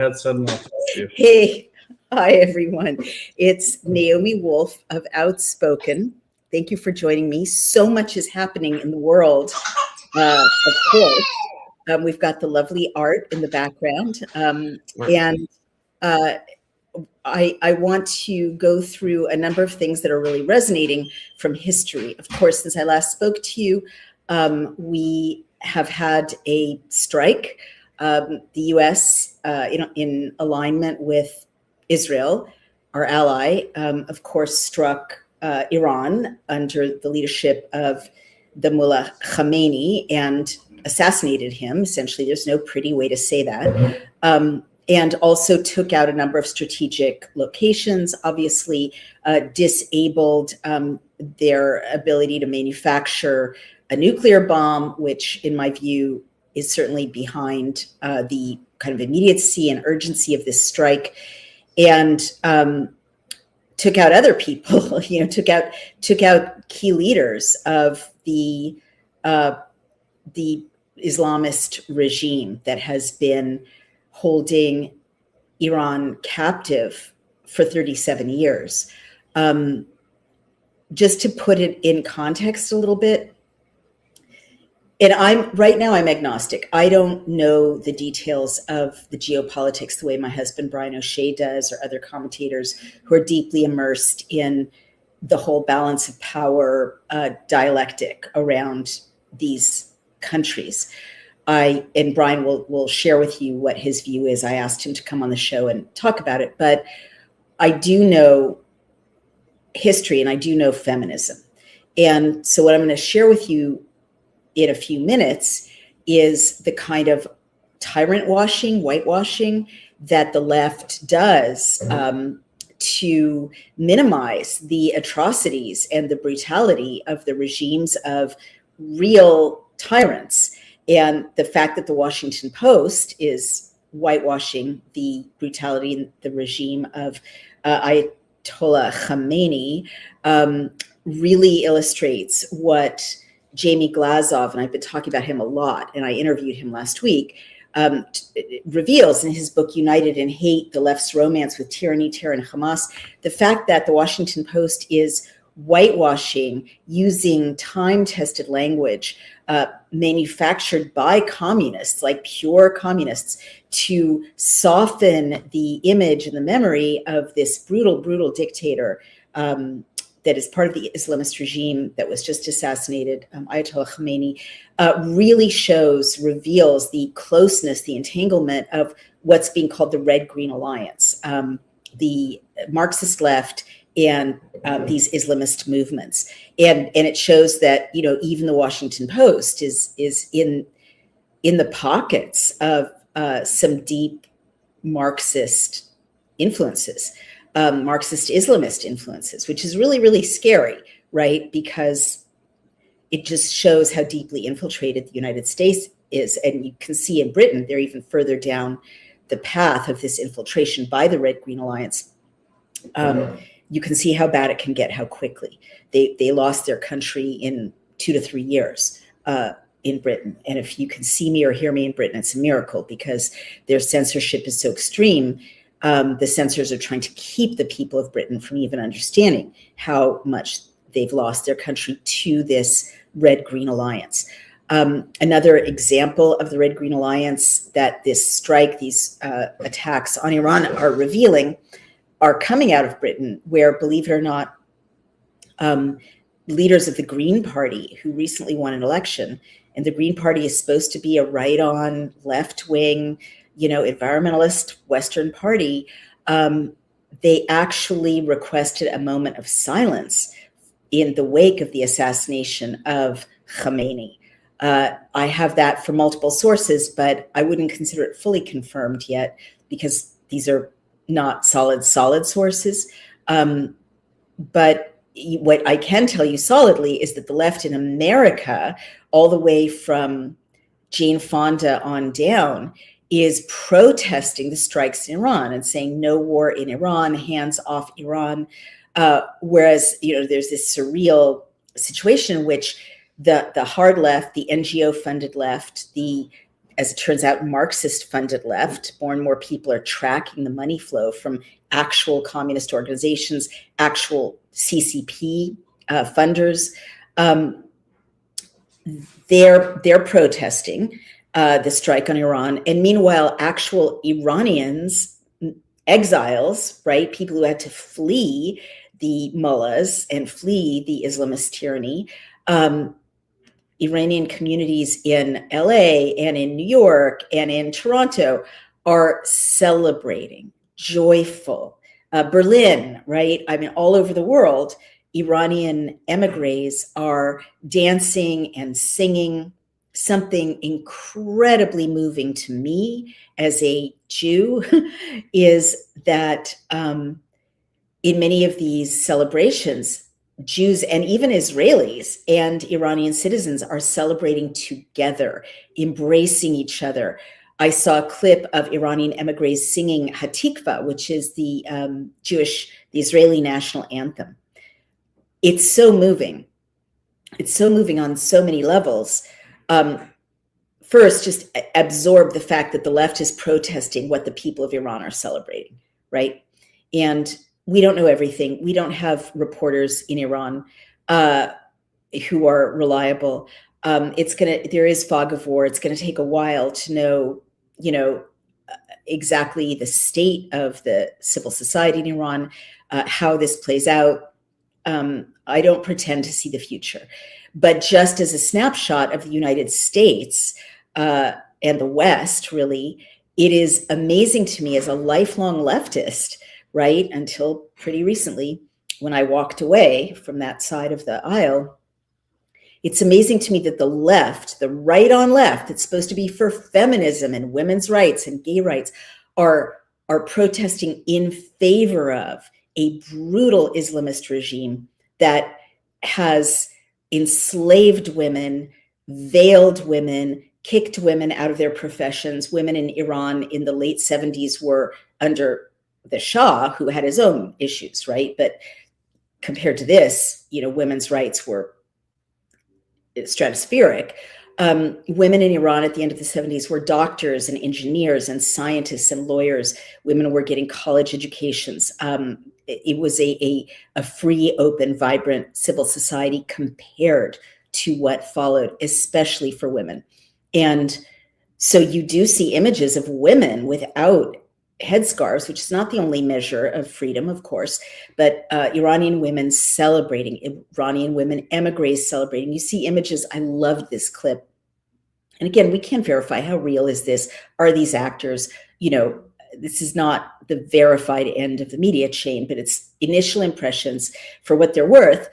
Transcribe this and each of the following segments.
Had said not to. Hey, hi everyone. It's Naomi Wolf of Outspoken. Thank you for joining me. So much is happening in the world, of course. We've got the lovely art in the background. And I want to go through a number of things that are really resonating from history. Of course, since I last spoke to you, we have had a strike. The U.S., in alignment with Israel, our ally, of course, struck Iran under the leadership of the Mullah Khamenei and assassinated him. Essentially, there's no pretty way to say that. And also took out a number of strategic locations, obviously disabled their ability to manufacture a nuclear bomb, which in my view is certainly behind the kind of immediacy and urgency of this strike, and took out other people, took out key leaders of the Islamist regime that has been holding Iran captive for 37 years. Just to put it in context a little bit, and I'm agnostic. I don't know the details of the geopolitics the way my husband Brian O'Shea does, or other commentators who are deeply immersed in the whole balance of power dialectic around these countries. And Brian will share with you what his view is. I asked him to come on the show and talk about it, but I do know history and I do know feminism. And so what I'm going to share with you in a few minutes is the kind of tyrant washing, whitewashing that the left does to minimize the atrocities and the brutality of the regimes of real tyrants. And the fact that the Washington Post is whitewashing the brutality and the regime of Ayatollah Khamenei really illustrates what Jamie Glazov, and I've been talking about him a lot, and I interviewed him last week, reveals in his book, United in Hate, The Left's Romance with Tyranny, Terror, and Hamas, the fact that the Washington Post is whitewashing using time-tested language manufactured by communists, like pure communists, to soften the image and the memory of this brutal dictator that is part of the Islamist regime that was just assassinated, Ayatollah Khamenei, really reveals the closeness, the entanglement of what's being called the Red-Green Alliance, the Marxist left and these Islamist movements. And it shows that, even the Washington Post is in the pockets of some deep Marxist influences. Marxist Islamist influences, which is really, really scary, right? Because it just shows how deeply infiltrated the United States is. And you can see in Britain, they're even further down the path of this infiltration by the Red-Green Alliance. You can see how bad it can get, how quickly. They lost their country in 2 to 3 years in Britain. And if you can see me or hear me in Britain, it's a miracle, because their censorship is so extreme. The censors are trying to keep the people of Britain from even understanding how much they've lost their country to this Red-Green Alliance. Another example of the Red-Green Alliance that this strike, these attacks on Iran are revealing, are coming out of Britain, where, believe it or not, leaders of the Green Party, who recently won an election, and the Green Party is supposed to be a right-on, left-wing, environmentalist Western party, they actually requested a moment of silence in the wake of the assassination of Khamenei. I have that from multiple sources, but I wouldn't consider it fully confirmed yet, because these are not solid sources. But what I can tell you solidly is that the left in America, all the way from Jane Fonda on down, is protesting the strikes in Iran and saying no war in Iran, hands off Iran. Whereas, there's this surreal situation in which the hard left, the NGO funded left, the as it turns out, Marxist-funded left. More and more people are tracking the money flow from actual communist organizations, actual CCP funders. They're protesting the strike on Iran, and meanwhile, actual Iranians, exiles, right, people who had to flee the mullahs and flee the Islamist tyranny. Iranian communities in LA and in New York and in Toronto are celebrating, joyful. Berlin, right? I mean, all over the world, Iranian emigres are dancing and singing. Something incredibly moving to me as a Jew is that in many of these celebrations, Jews and even Israelis and Iranian citizens are celebrating together, embracing each other. I saw a clip of Iranian emigres singing Hatikva, which is the Israeli national anthem. It's so moving. It's so moving on so many levels. First, just absorb the fact that the left is protesting what the people of Iran are celebrating, right? And we don't know everything. We don't have reporters in Iran who are reliable. There is fog of war. It's going to take a while to know, exactly the state of the civil society in Iran, how this plays out. I don't pretend to see the future, but just as a snapshot of the United States and the West, really, it is amazing to me as a lifelong leftist, right, until pretty recently, when I walked away from that side of the aisle, it's amazing to me that the left, the right on left, that's supposed to be for feminism and women's rights and gay rights, are protesting in favor of a brutal Islamist regime that has enslaved women, veiled women, kicked women out of their professions. Women in Iran in the late 70s were under the Shah, who had his own issues, right? But compared to this, women's rights were stratospheric. Women in Iran at the end of the 70s were doctors and engineers and scientists and lawyers. Women were getting college educations. It was a free, open, vibrant civil society compared to what followed, especially for women. And so you do see images of women without headscarves, which is not the only measure of freedom, of course, but Iranian women celebrating, Iranian women emigres celebrating. You see images. I loved this clip. And again, we can't verify how real is this. Are these actors, this is not the verified end of the media chain, but it's initial impressions for what they're worth.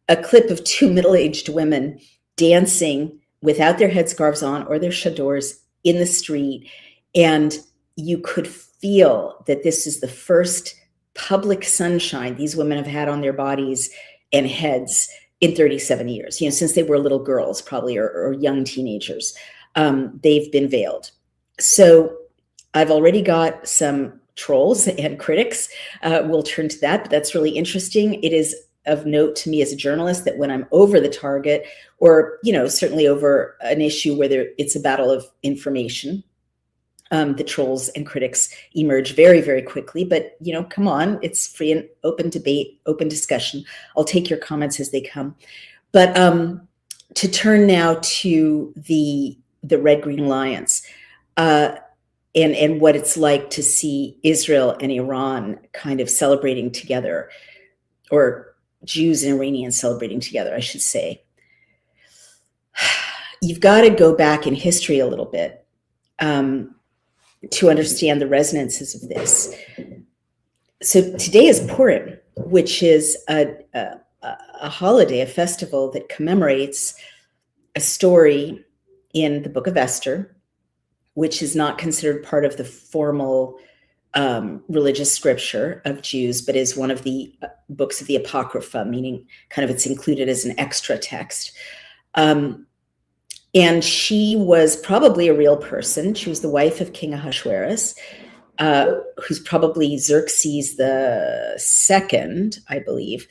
A clip of two middle-aged women dancing without their headscarves on or their chadors in the street. And you could feel that this is the first public sunshine these women have had on their bodies and heads in 37 years, since they were little girls, probably, or young teenagers. They've been veiled. So I've already got some trolls and critics. We'll turn to that, but that's really interesting. It is of note to me as a journalist that when I'm over the target, or, certainly over an issue where it's a battle of information, the trolls and critics emerge very, very quickly. But, come on, it's free and open debate, open discussion. I'll take your comments as they come. But to turn now to the Red-Green Alliance and what it's like to see Israel and Iran kind of celebrating together, or Jews and Iranians celebrating together, I should say. You've got to go back in history a little bit to understand the resonances of this. So today is Purim, which is a holiday, a festival that commemorates a story in the Book of Esther, which is not considered part of the formal religious scripture of Jews, but is one of the books of the Apocrypha, meaning kind of it's included as an extra text. And she was probably a real person. She was the wife of King Ahasuerus, who's probably Xerxes the second, I believe,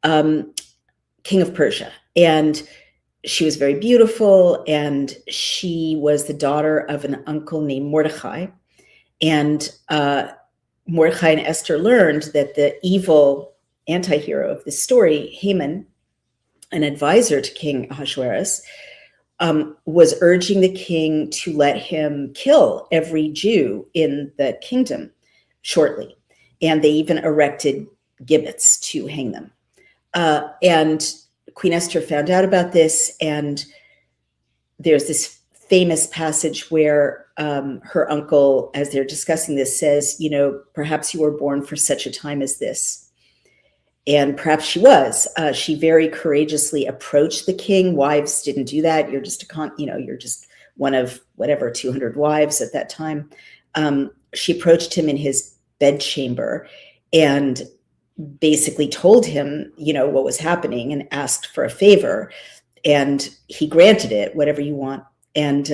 king of Persia. And she was very beautiful, and she was the daughter of an uncle named Mordechai. And Mordechai and Esther learned that the evil anti-hero of this story, Haman, an advisor to King Ahasuerus, was urging the king to let him kill every Jew in the kingdom shortly. And they even erected gibbets to hang them. And Queen Esther found out about this, and there's this famous passage where her uncle, as they're discussing this, says, perhaps you were born for such a time as this. And perhaps she was. She very courageously approached the king. Wives didn't do that. You're just you're just one of whatever 200 wives at that time. She approached him in his bedchamber and basically told him, what was happening, and asked for a favor. And he granted it, whatever you want. And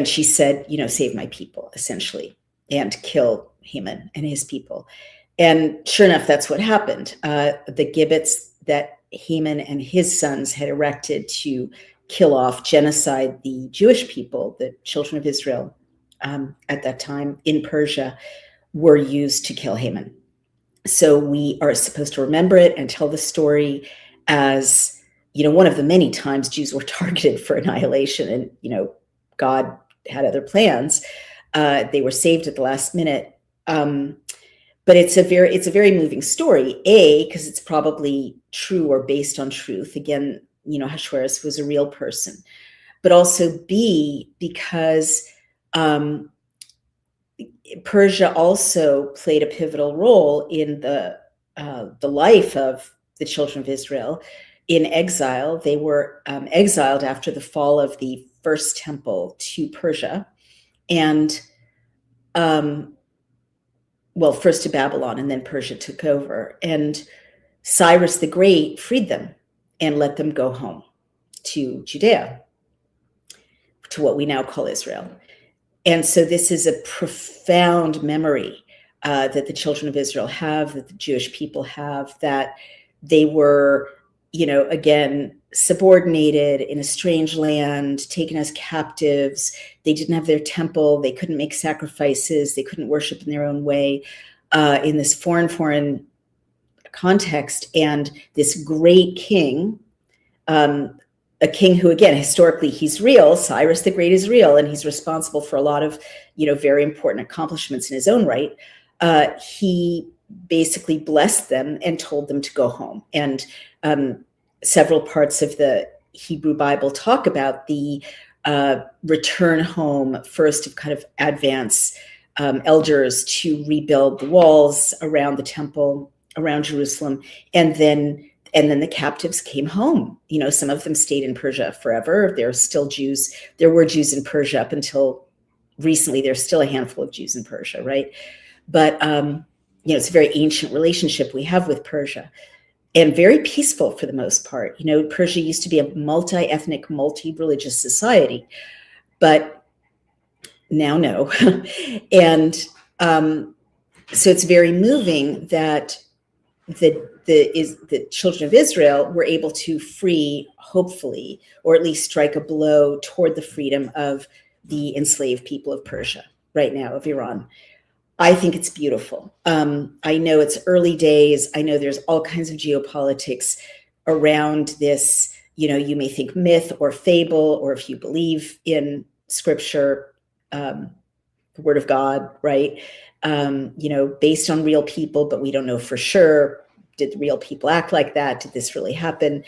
she said, save my people, essentially, and kill Haman and his people. And sure enough, that's what happened. The gibbets that Haman and his sons had erected to kill off, genocide the Jewish people, the children of Israel, at that time in Persia, were used to kill Haman. So we are supposed to remember it and tell the story as, one of the many times Jews were targeted for annihilation, and, God had other plans. They were saved at the last minute. But it's a very moving story, because it's probably true or based on truth. Again, Ahasuerus was a real person, but also B, because Persia also played a pivotal role in the life of the children of Israel in exile. They were exiled after the fall of the first temple to Persia, and first to Babylon, and then Persia took over. And Cyrus the Great freed them and let them go home to Judea, to what we now call Israel. And so this is a profound memory that the children of Israel have, that the Jewish people have, that they were, again, subordinated in a strange land, taken as captives. They didn't have their temple. They couldn't make sacrifices. They couldn't worship in their own way in this foreign context. And this great king, a king who, again, historically, he's real. Cyrus the Great is real, and he's responsible for a lot of, very important accomplishments in his own right. He basically blessed them and told them to go home. And several parts of the Hebrew Bible talk about the return home first of kind of advance elders to rebuild the walls around the temple, around Jerusalem, and then the captives came home. Some of them stayed in Persia forever. There are still Jews. There were Jews in Persia up until recently. There's still a handful of Jews in Persia, right? But it's a very ancient relationship we have with Persia, and very peaceful for the most part. Persia used to be a multi-ethnic, multi-religious society, but now no. And so it's very moving that the children of Israel were able to free, hopefully, or at least strike a blow toward the freedom of the enslaved people of Persia right now, of Iran. I think it's beautiful. I know it's early days. I know there's all kinds of geopolitics around this. You may think myth or fable, or if you believe in scripture, the word of God, right? Based on real people, but we don't know for sure. Did the real people act like that? Did this really happen?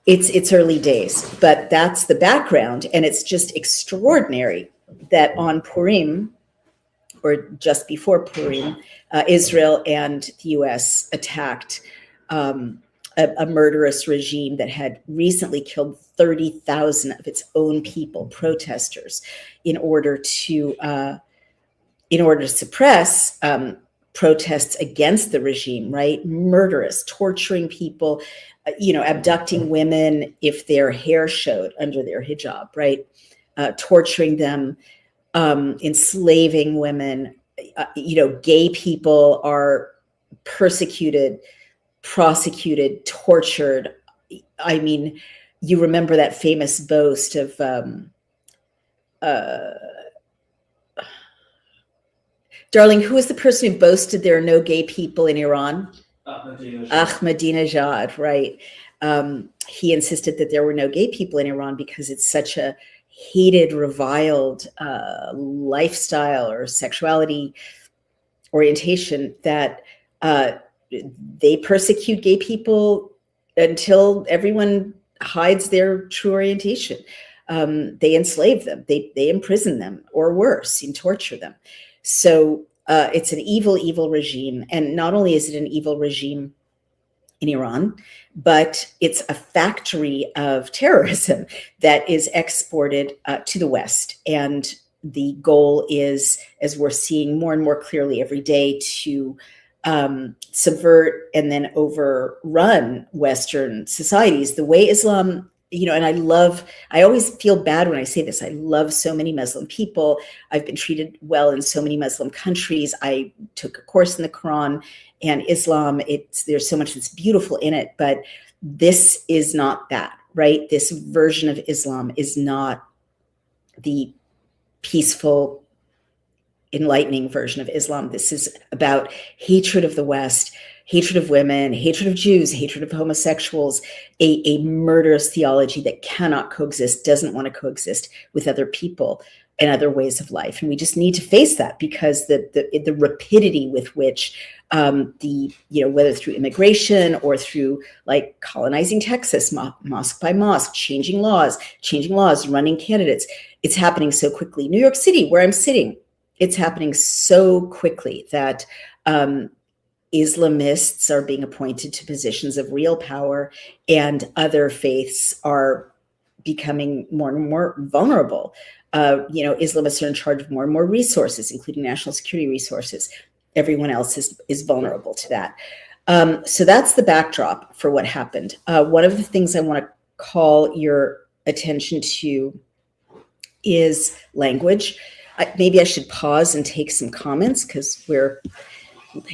It's early days, but that's the background. And it's just extraordinary that on Purim, or just before Purim, Israel and the U.S. attacked a murderous regime that had recently killed 30,000 of its own people, protesters, in order to suppress protests against the regime, right? Murderous, torturing people, abducting women if their hair showed under their hijab, right? Torturing them, enslaving women. Gay people are persecuted, prosecuted, tortured, I mean, you remember that famous boast of darling, who was the person who boasted there are no gay people in Iran? Ahmadinejad, right? He insisted that there were no gay people in Iran because it's such a hated, reviled lifestyle or sexuality orientation that they persecute gay people until everyone hides their true orientation. They enslave them, they imprison them, or worse, and torture them. So it's an evil, evil regime. And not only is it an evil regime in Iran, but it's a factory of terrorism that is exported to the West. And the goal is, as we're seeing more and more clearly every day, to subvert and then overrun Western societies the way Islam, and I always feel bad when I say this. I love so many Muslim people. I've been treated well in so many Muslim countries. I took a course in the Quran and Islam. There's so much that's beautiful in it, but this is not that, right? This version of Islam is not the peaceful, enlightening version of Islam. This is about hatred of the West, hatred of women, hatred of Jews, hatred of homosexuals, a murderous theology that cannot coexist, doesn't want to coexist with other people and other ways of life. And we just need to face that, because the rapidity with which whether through immigration or through like colonizing Texas, mosque by mosque, changing laws, running candidates, it's happening so quickly. New York City, where I'm sitting, it's happening so quickly that Islamists are being appointed to positions of real power, and other faiths are becoming more and more vulnerable. Islamists are in charge of more and more resources, including national security resources. Everyone else is vulnerable to that. So that's the backdrop for what happened. One of the things I want to call your attention to is language. Maybe I should pause and take some comments, because we're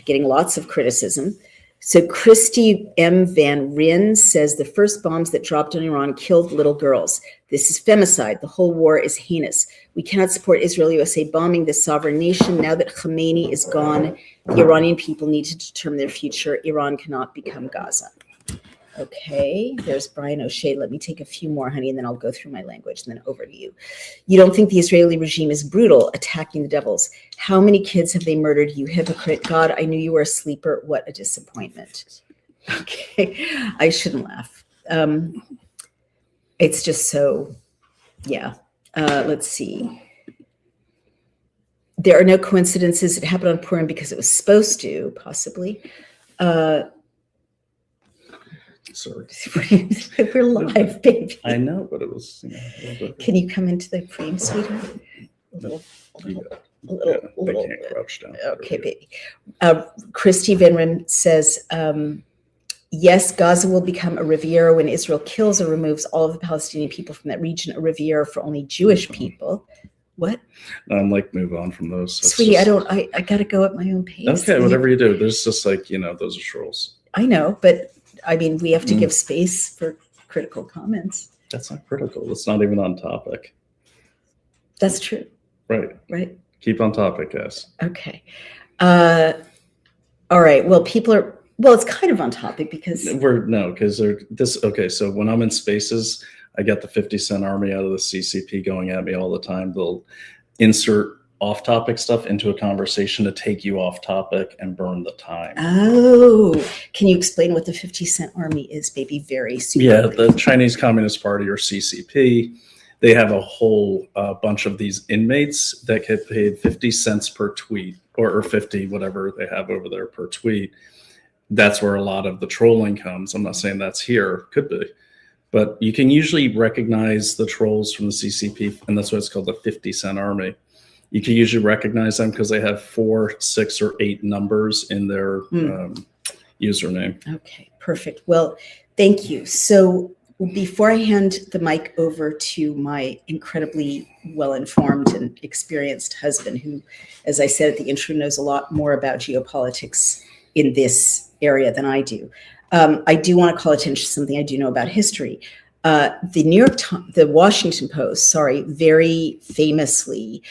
getting lots of criticism. So Christy M. Van Ryn says the first bombs that dropped on Iran killed little girls. This is femicide. The whole war is heinous. We cannot support Israel USA bombing this sovereign nation. Now that Khamenei is gone, the Iranian people need to determine their future. Iran cannot become Gaza. Okay, there's Brian O'Shea. Let me take a few more, honey, and then I'll go through my language, and then over to you. You don't think the Israeli regime is brutal, attacking the devils? How many kids have they murdered, you hypocrite? God, I knew you were a sleeper. What a disappointment. Okay, I shouldn't laugh. It's just so, yeah. Let's see. There are no coincidences. It happened on Purim because it was supposed to, possibly. Sorry. We're live, baby. I know, but it was. Can you come into the frame, sweetheart? They can't crouch down. Okay, baby. Christy Van Ryn says, yes, Gaza will become a Riviera when Israel kills or removes all of the Palestinian people from that region, a Riviera for only Jewish people. What? I'm like, move on from those. Sweetie, I got to go at my own pace. Okay, whatever you do. There's just like, those are trolls. I know, but I mean, we have to give space for critical comments. That's not critical. It's not even on topic. That's true. Right. Keep on topic, guys. Okay. All right. Well, it's kind of on topic because okay. So when I'm in spaces, I get the 50-cent army out of the CCP going at me all the time. They'll insert off-topic stuff into a conversation to take you off topic and burn the time. Oh, can you explain what the 50-cent army is, baby? Very super. Yeah, the Chinese Communist Party, or CCP, they have a whole bunch of these inmates that get paid 50 cents per tweet, or 50, whatever they have over there per tweet. That's where a lot of the trolling comes. I'm not saying that's here, could be. But you can usually recognize the trolls from the CCP, and that's why it's called the 50-cent army. You can usually recognize them because they have 4, 6, or 8 numbers in their username. Okay, perfect. Well, thank you. So before I hand the mic over to my incredibly well-informed and experienced husband, who, as I said at the intro, knows a lot more about geopolitics in this area than I do, I do want to call attention to something I do know about history. The Washington Post, very famously,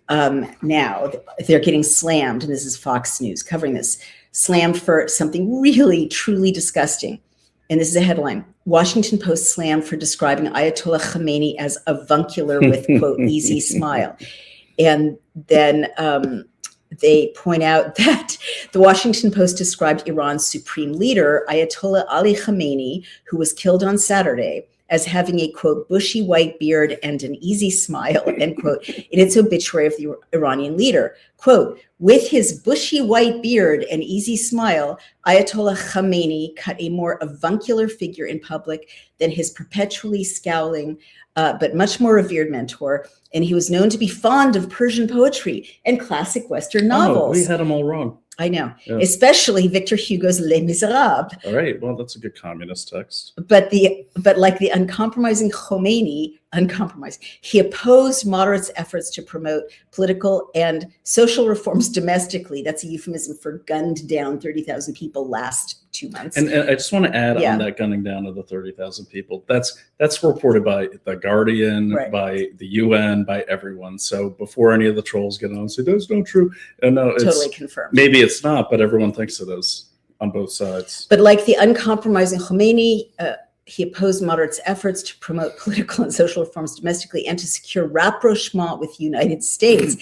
now they're getting slammed, and this is Fox News covering this, slammed for something really, truly disgusting. And this is a headline: Washington Post slammed for describing Ayatollah Khamenei as avuncular with, quote, easy smile. And then they point out that the Washington Post described Iran's supreme leader, Ayatollah Ali Khamenei, who was killed on Saturday, as having a, quote, bushy white beard and an easy smile, end quote, in its obituary of the Iranian leader. Quote, with his bushy white beard and easy smile, Ayatollah Khamenei cut a more avuncular figure in public than his perpetually scowling, but much more revered mentor. And he was known to be fond of Persian poetry and classic Western novels. Oh, we had them all wrong. I know, yeah. Especially Victor Hugo's Les Miserables. All right, well, that's a good communist text. But like the uncompromising Khomeini, he opposed moderates' efforts to promote political and social reforms domestically. That's a euphemism for gunned down 30,000 people last 2 months. And I just want to add on that gunning down of the 30,000 people. That's reported by The Guardian, right, by the UN, by everyone. So before any of the trolls get on and say, that's not true. No, it's totally confirmed. Maybe it's not, but everyone thinks it is on both sides. But like the uncompromising Khomeini, he opposed moderates' efforts to promote political and social reforms domestically and to secure rapprochement with the United States.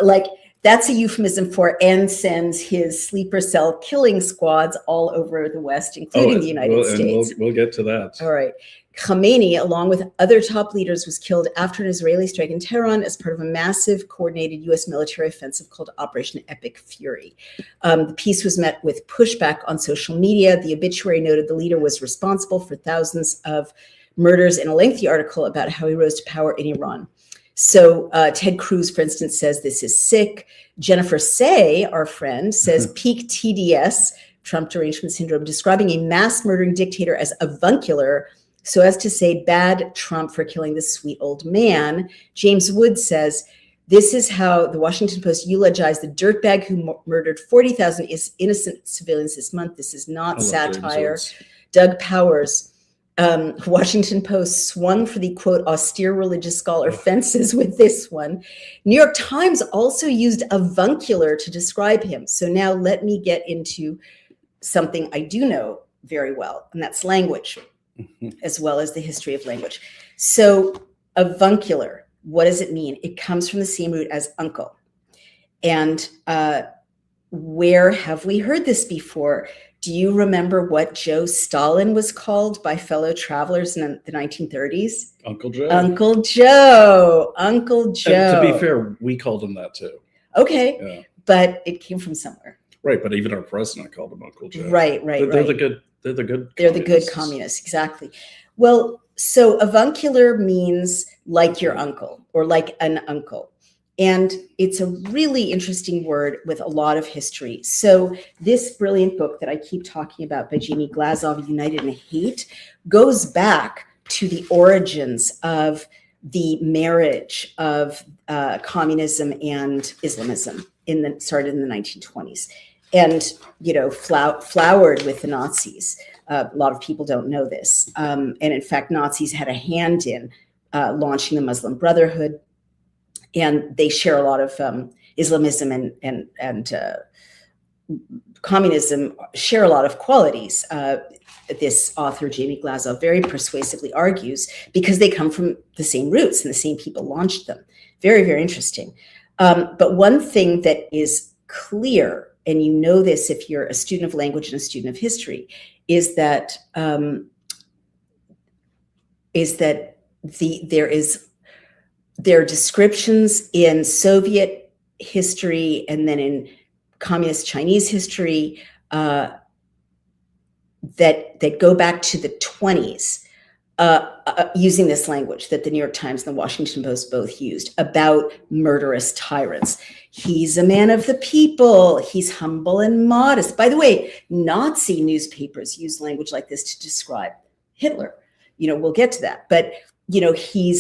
Like, that's a euphemism for, and sends his sleeper cell killing squads all over the West, including the United States. We'll get to that. All right. Khamenei, along with other top leaders, was killed after an Israeli strike in Tehran as part of a massive coordinated U.S. military offensive called Operation Epic Fury. The piece was met with pushback on social media. The obituary noted the leader was responsible for thousands of murders in a lengthy article about how he rose to power in Iran. So Ted Cruz, for instance, says this is sick. Jennifer Say, our friend, says peak TDS, Trump derangement syndrome, describing a mass murdering dictator as avuncular, so as to say bad Trump for killing this sweet old man. James Wood says, this is how the Washington Post eulogized the dirtbag who murdered 40,000 innocent civilians this month. This is not satire. Doug Powers, Washington Post swung for the, quote, austere religious scholar fences with this one. New York Times also used avuncular to describe him. So now let me get into something I do know very well, and that's language, as well as the history of language. So avuncular, what does it mean? It comes from the same root as uncle. And where have we heard this before? Do you remember what Joe Stalin was called by fellow travelers in the 1930s? Uncle Joe. Uncle Joe. Uncle Joe. And to be fair, we called him that too. Okay. Yeah. But it came from somewhere. Right. But even our president called him Uncle Joe. Right. They're the good. They're the good. They're the good communists. Exactly. Well, so avuncular means like your uncle or like an uncle. And it's a really interesting word with a lot of history. So this brilliant book that I keep talking about by Jamie Glazov, United in Hate, goes back to the origins of the marriage of communism and Islamism started in the 1920s. And, you know, flowered with the Nazis. A lot of people don't know this. And in fact, Nazis had a hand in launching the Muslim Brotherhood. And they share a lot of Islamism and communism share a lot of qualities. This author, Jamie Glazov, very persuasively argues because they come from the same roots and the same people launched them. Very, very interesting. But one thing that is clear, and you know this if you're a student of language and a student of history, is that there are descriptions in Soviet history and then in communist Chinese history that go back to the 20s using this language that the New York Times and the Washington Post both used about murderous tyrants. He's a man of the people. He's humble and modest. By the way, Nazi newspapers use language like this to describe Hitler. You know, we'll get to that. But you know, he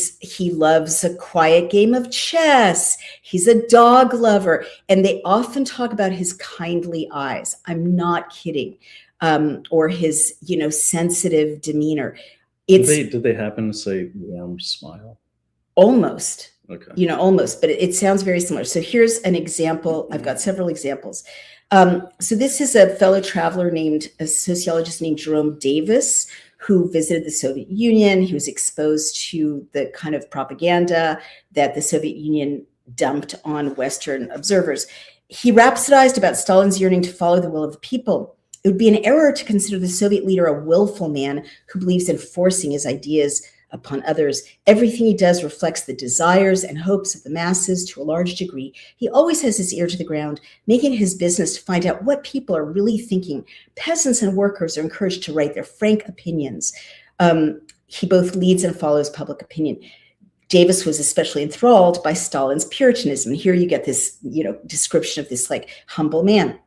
loves a quiet game of chess. He's a dog lover. And they often talk about his kindly eyes. I'm not kidding. or his, sensitive demeanor. Did they happen to say warm smile? Almost. Okay. Almost, but it sounds very similar. So here's an example. I've got several examples. So this is a fellow traveler a sociologist named Jerome Davis, who visited the Soviet Union. He was exposed to the kind of propaganda that the Soviet Union dumped on Western observers. He rhapsodized about Stalin's yearning to follow the will of the people. It would be an error to consider the Soviet leader a willful man who believes in forcing his ideas upon others. Everything he does reflects the desires and hopes of the masses to a large degree. He always has his ear to the ground, making it his business to find out what people are really thinking. Peasants and workers are encouraged to write their frank opinions. He both leads and follows public opinion. Davis was especially enthralled by Stalin's Puritanism. Here you get this, description of this like humble man.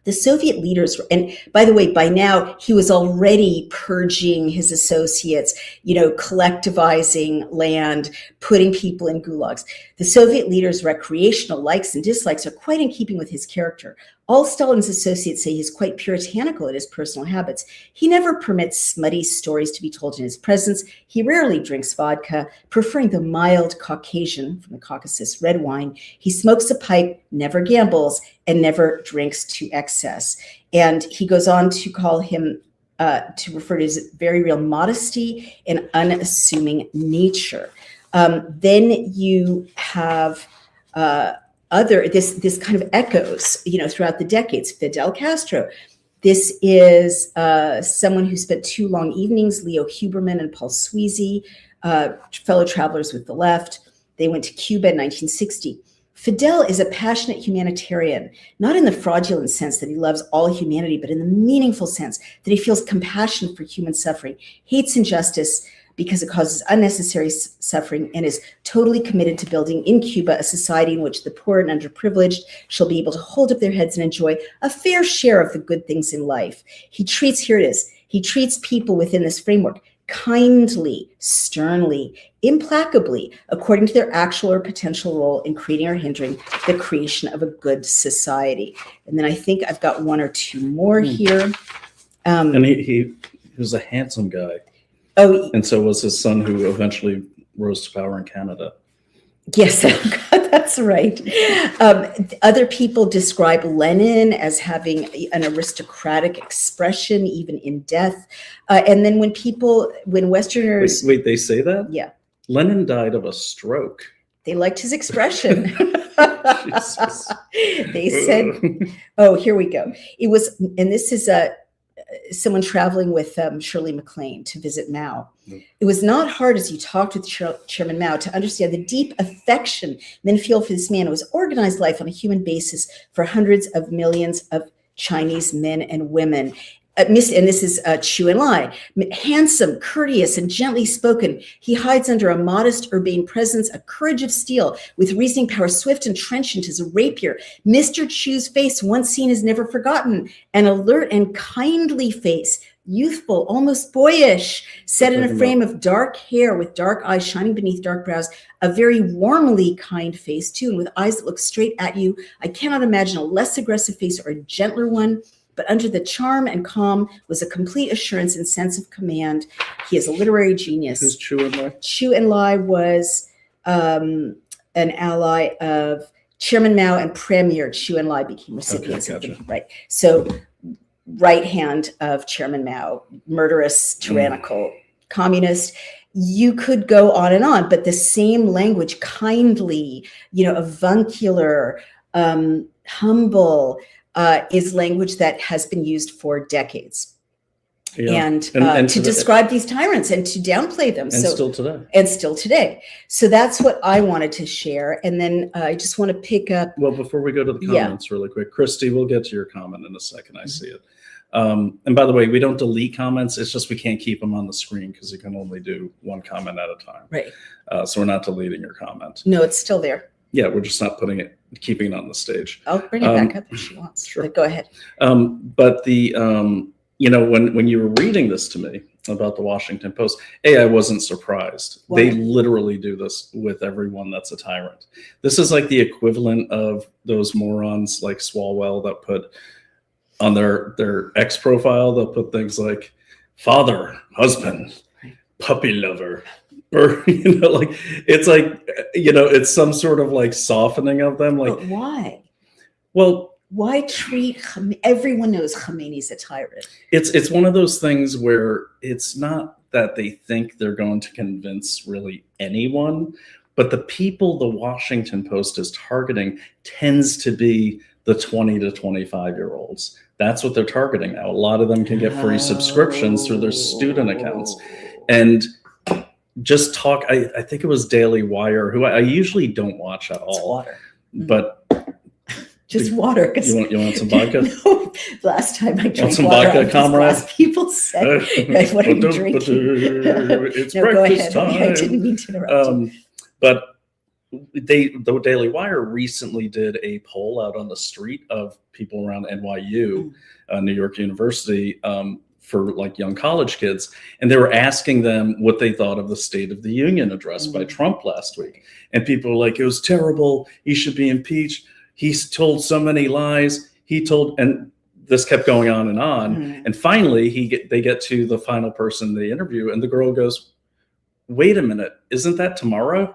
The Soviet leaders, and by the way, by now he was already purging his associates, collectivizing land, putting people in gulags. The Soviet leaders' recreational likes and dislikes are quite in keeping with his character. All Stalin's associates say he's quite puritanical in his personal habits. He never permits smutty stories to be told in his presence. He rarely drinks vodka, preferring the mild Caucasian, from the Caucasus, red wine. He smokes a pipe, never gambles, and never drinks to excess. And he goes on to call him, to refer to his very real modesty and unassuming nature. Then you have this kind of echoes, throughout the decades. Fidel Castro. This is someone who spent 2 long evenings, Leo Huberman and Paul Sweezy, fellow travelers with the left. They went to Cuba in 1960. Fidel is a passionate humanitarian, not in the fraudulent sense that he loves all humanity, but in the meaningful sense that he feels compassion for human suffering, hates injustice because it causes unnecessary suffering, and is totally committed to building in Cuba a society in which the poor and underprivileged shall be able to hold up their heads and enjoy a fair share of the good things in life. He treats people within this framework kindly, sternly, implacably, according to their actual or potential role in creating or hindering the creation of a good society. And then I think I've got 1 or 2 more here. And he was a handsome guy. Oh, and so was his son, who eventually rose to power in Canada. Yes, that's right. Other people describe Lenin as having an aristocratic expression, even in death. And then when Westerners... Wait, they say that? Yeah. Lenin died of a stroke. They liked his expression. Jesus. They said, oh, here we go. It was, and this is someone traveling with Shirley MacLaine to visit Mao. It was not hard as you talked with Chairman Mao to understand the deep affection men feel for this man who has organized life on a human basis for hundreds of millions of Chinese men and women. And this is Chu Enlai, handsome, courteous, and gently spoken. He hides under a modest, urbane presence, a courage of steel, with reasoning power swift and trenchant as a rapier. Mr. Chu's face, once seen, is never forgotten. An alert and kindly face, youthful, almost boyish, set in a frame of dark hair with dark eyes shining beneath dark brows, a very warmly kind face, too, and with eyes that look straight at you. I cannot imagine a less aggressive face or a gentler one. But under the charm and calm was a complete assurance and sense of command. He is a literary genius. Who's Chu Enlai? Chu Enlai was an ally of Chairman Mao, and Premier Chu Enlai became recipients of the right. So right hand of Chairman Mao, murderous, tyrannical, communist. You could go on and on, but the same language, kindly, avuncular, humble, is language that has been used for decades. Yeah. And to describe these tyrants and to downplay them. And still today. So that's what I wanted to share. And then I just want to pick up. Well, before we go to the comments really quick, Christy, we'll get to your comment in a second. I see it. And by the way, we don't delete comments. It's just we can't keep them on the screen because you can only do 1 comment at a time. Right. So we're not deleting your comment. No, it's still there. Yeah, we're just not keeping it on the stage. I'll bring it back up if she wants. Sure. But go ahead. But the, when you were reading this to me about the Washington Post, I wasn't surprised. What? They literally do this with everyone that's a tyrant. This is like the equivalent of those morons like Swalwell that put on their X profile, they'll put things like father, husband, puppy lover, or like it's like it's some sort of like softening of them. Like, but why? Well, why treat everyone knows Khomeini's a tyrant? It's one of those things where it's not that they think they're going to convince really anyone, but the people the Washington Post is targeting tends to be the 20 to 25-year-olds. That's what they're targeting now. A lot of them can get free subscriptions through their student accounts. And just talk, I think it was Daily Wire, who I usually don't watch at all. It's water. But just water. You want some vodka? No, last time I drank some water, vodka, comrade? People say, "What are you drinking?" It's no, breakfast go ahead. time. I didn't mean to interrupt you. But the Daily Wire recently did a poll out on the street of people around NYU, New York University, for like young college kids, and they were asking them what they thought of the State of the Union address by Trump last week, and people were like, "It was terrible. He should be impeached. He's told so many lies. And this kept going on and on. And finally, they get to the final person they interview, and the girl goes, "Wait a minute, isn't that tomorrow?"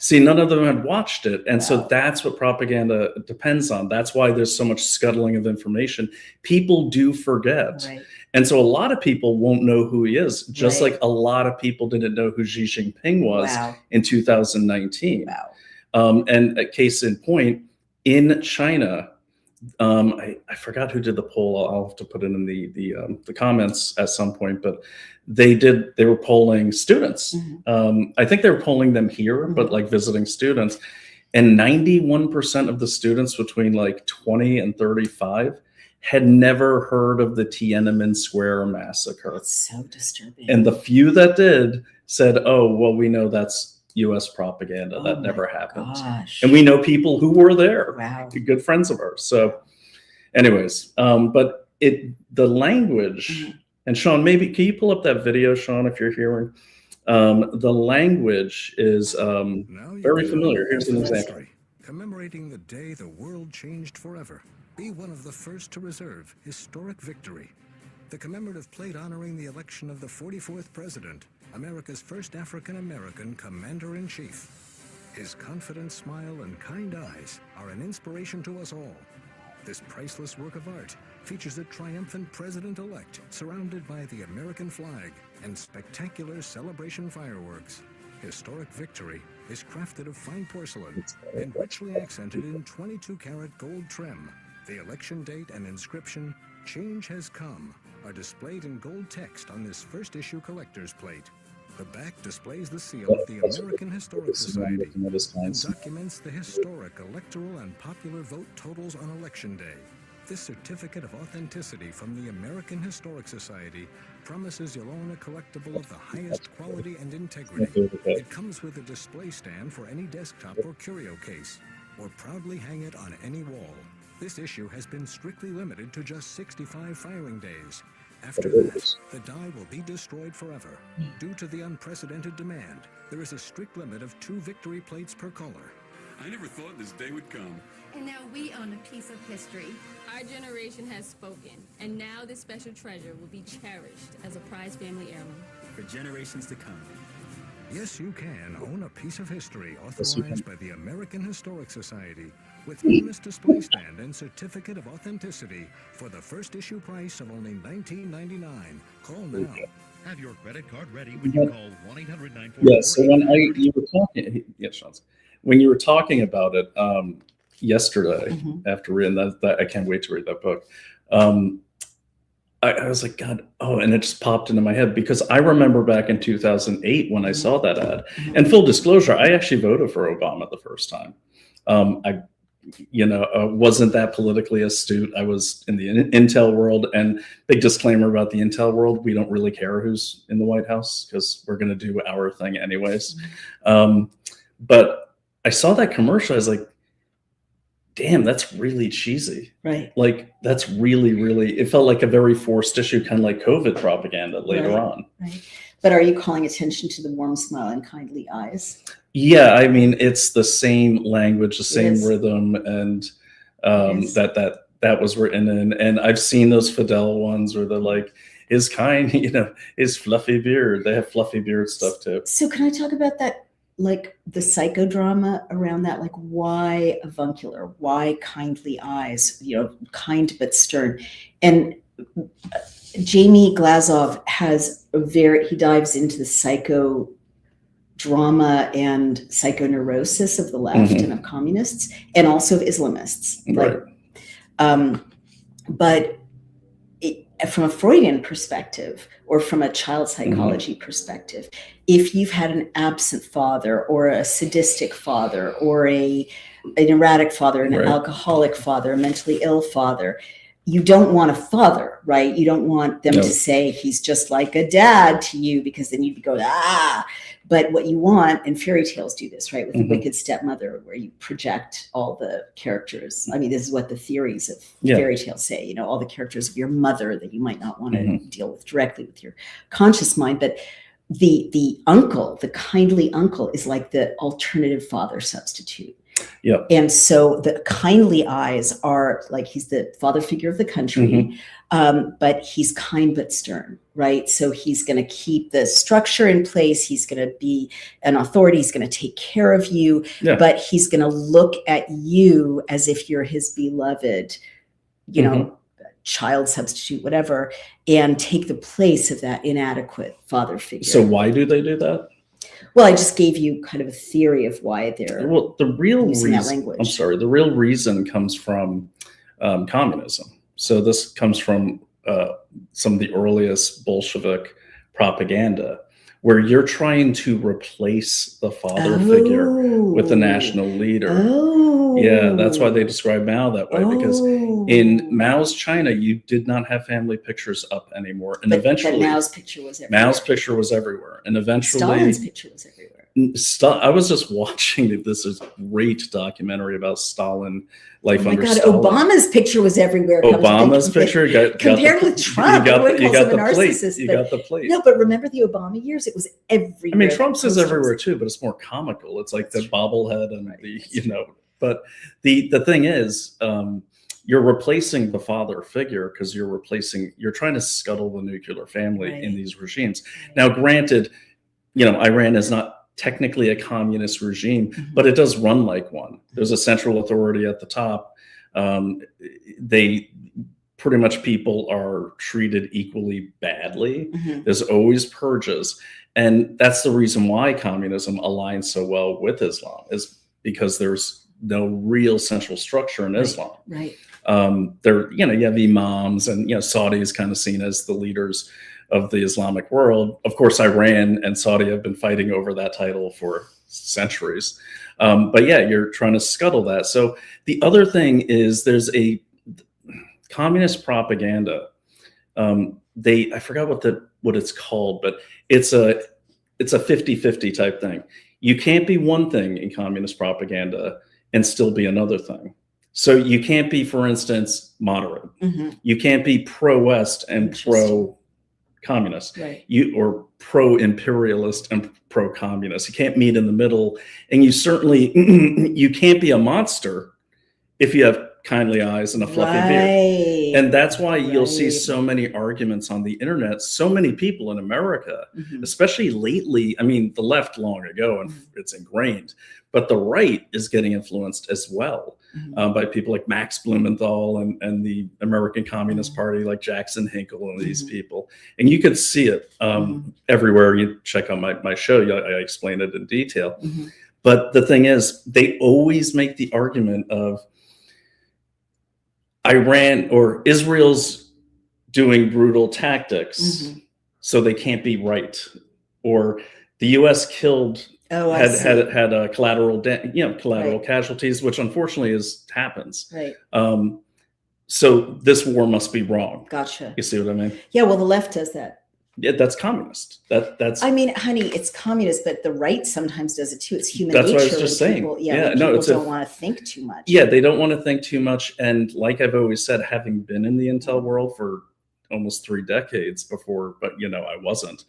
See, none of them had watched it. And so that's what propaganda depends on. That's why there's so much scuttling of information. People do forget. Right. And so a lot of people won't know who he is, just like a lot of people didn't know who Xi Jinping was in 2019. And a case in point, in China, I forgot who did the poll. I'll have to put it in the comments at some point, but they were polling students. I think they were polling them here, but like visiting students, and 91% of the students between like 20 and 35 had never heard of the Tiananmen Square massacre. That's so disturbing. And the few that did said, "Oh, well, we know that's U.S. propaganda. That never happened." Gosh. And we know people who were there. Wow. Good friends of ours. So anyways, but the language, and Sean, maybe can you pull up that video, Sean, if you're hearing? The language is very familiar. Here's an example. Commemorating the day the world changed forever. Be one of the first to reserve historic victory. The commemorative plate honoring the election of the 44th president, America's first African-American commander-in-chief. His confident smile and kind eyes are an inspiration to us all. This priceless work of art features a triumphant president-elect surrounded by the American flag and spectacular celebration fireworks. Historic victory is crafted of fine porcelain and richly accented in 22-karat gold trim. The election date and inscription, "Change has come," are displayed in gold text on this first issue collector's plate. The back displays the seal of the American Historic Society and documents the historic electoral and popular vote totals on Election Day. This certificate of authenticity from the American Historic Society promises you'll own a collectible of the highest quality and integrity. It comes with a display stand for any desktop or curio case, or proudly hang it on any wall. This issue has been strictly limited to just 65 filing days. After that, the die will be destroyed forever. Due to the unprecedented demand, there is a strict limit of 2 victory plates per color. I never thought this day would come. And now we own a piece of history. Our generation has spoken, and now this special treasure will be cherished as a prized family heirloom For generations to come. Yes, you can own a piece of history authorized by the American Historic Society with famous display stand and certificate of authenticity for the first issue price of only $19.99. Call now. Have your credit card ready when you call 1-800-944. Yeah, so you were talking, yes, Sean, when you were talking about it yesterday, after reading that, I can't wait to read that book. I was like, God, and it just popped into my head because I remember back in 2008 when I saw that ad. And full disclosure, I actually voted for Obama the first time. I wasn't that politically astute. I was in the Intel world, and big disclaimer about the Intel world: we don't really care who's in the White House because we're going to do our thing anyways. But I saw that commercial. I was like, damn, that's really cheesy. Right. Like that's really, it felt like a very forced issue, kind of like COVID propaganda later on. Right. But are you calling attention to the warm smile and kindly eyes? Yeah, I mean, it's the same language, the same rhythm, and that that was written in. And I've seen those Fidel ones where they're like, his kind, his fluffy beard. They have fluffy beard stuff too. So can I talk about that, like the psychodrama around that? Like, why avuncular? Why kindly eyes? Kind but stern. And Jamie Glazov has he dives into the psychodrama and psychoneurosis of the left and of communists, and also of Islamists. Right. But from a Freudian perspective, or from a child psychology perspective, if you've had an absent father, or a sadistic father, or an erratic father, an alcoholic father, a mentally ill father, you don't want a father, right? You don't want them to say he's just like a dad to you, because then you'd go, ah. But what you want, and fairy tales do this, right? With the wicked stepmother, where you project all the characters. I mean, this is what the theories of fairy tales say, all the characters of your mother that you might not want to deal with directly with your conscious mind. But the uncle, the kindly uncle, is like the alternative father substitute. Yeah. And so the kindly eyes are like, he's the father figure of the country, but he's kind but stern, right? So he's going to keep the structure in place. He's going to be an authority. He's going to take care of you, but he's going to look at you as if you're his beloved, child substitute, whatever, and take the place of that inadequate father figure. So why do they do that? Well, I just gave you kind of a theory of why they're the real using reason. that language. I'm sorry. The real reason comes from communism. So this comes from some of the earliest Bolshevik propaganda, where you're trying to replace the father figure with the national leader. Yeah, that's why they describe Mao that way, because in Mao's China, you did not have family pictures up anymore. And eventually Mao's picture was everywhere. And eventually Stalin's picture was everywhere. I was just watching this great documentary about Stalin, life under Stalin. Oh my God, Obama's picture was everywhere. Obama's picture compared with Trump. You got the plate. No, but remember the Obama years? It was everywhere. I mean, Trump's is everywhere too, but it's more comical. It's like the bobblehead and But the thing is, you're replacing the father figure because you're trying to scuttle the nuclear family in these regimes. Now, granted, Iran is not technically a communist regime, but it does run like one. There's a central authority at the top. They pretty much, people are treated equally badly. There's always purges. And that's the reason why communism aligns so well with Islam, is because there's no real central structure in Islam. Right. You have imams, and Saudi is kind of seen as the leaders of the Islamic world. Of course, Iran and Saudi have been fighting over that title for centuries. But you're trying to scuttle that. So the other thing is, there's a communist propaganda. I forgot what it's called, but it's a 50-50 type thing. You can't be one thing in communist propaganda and still be another thing. So you can't be, for instance, moderate. You can't be pro-West and pro-communist, or pro-imperialist and pro-communist. You can't meet in the middle, and you certainly you can't be a monster if you have kindly eyes and a fluffy beard. And that's why you'll see so many arguments on the internet. So many people in America, especially lately, I mean, the left long ago, and it's ingrained, but the right is getting influenced as well by people like Max Blumenthal and the American Communist Party, like Jackson Hinkle and these people. And you could see it everywhere. You check out my show, I explain it in detail. But the thing is, they always make the argument of Iran or Israel's doing brutal tactics, so they can't be right. Or the U.S. killed, had a collateral casualties, which unfortunately happens. Right. So this war must be wrong. Gotcha. You see what I mean? Yeah. Well, the left does that. Yeah, that's communist. That's. I mean, honey, it's communist, but the right sometimes does it too. It's human nature. That's what I was just saying. People don't want to think too much. Yeah, they don't want to think too much. And like I've always said, having been in the intel world for almost 3 decades before, but I wasn't.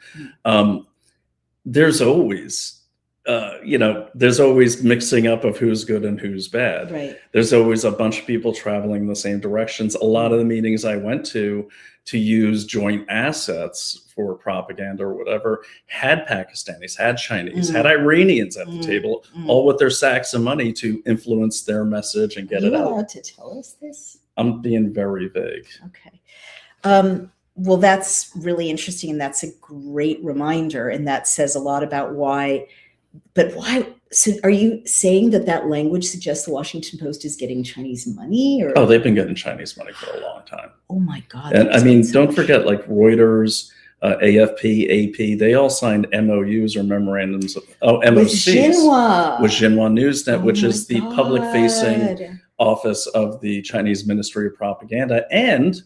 There's always there's always mixing up of who's good and who's bad. Right. There's always a bunch of people traveling in the same directions. A lot of the meetings I went to use joint assets for propaganda or whatever had Pakistanis, had Chinese, had Iranians at the table, all with their sacks of money to influence their message and get Are it you out. allowed to tell us this? I'm being very vague. Okay. Well, that's really interesting, and that's a great reminder, and that says a lot about why. But why? So, are you saying that language suggests the Washington Post is getting Chinese money? Or Oh, they've been getting Chinese money for a long time. oh my God! And that I mean, explains so don't much. forget, like Reuters, AFP, AP, they all signed MOUs or memorandums of With MOCs Xinhua. with Xinhua Newsnet, which Oh is my the public-facing God. office of the Chinese Ministry of Propaganda, and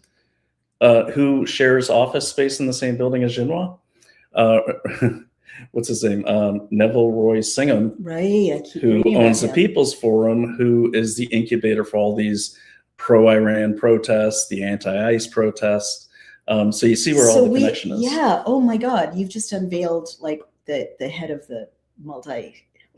who shares office space in the same building as Xinhua. What's his name? Neville Roy Singham, Right. I keep who reading about owns the him. People's Forum, who is the incubator for all these pro-Iran protests, the anti-ICE protests. So you see where all the connection is. Yeah. Oh my God. You've just unveiled like the head of the multi.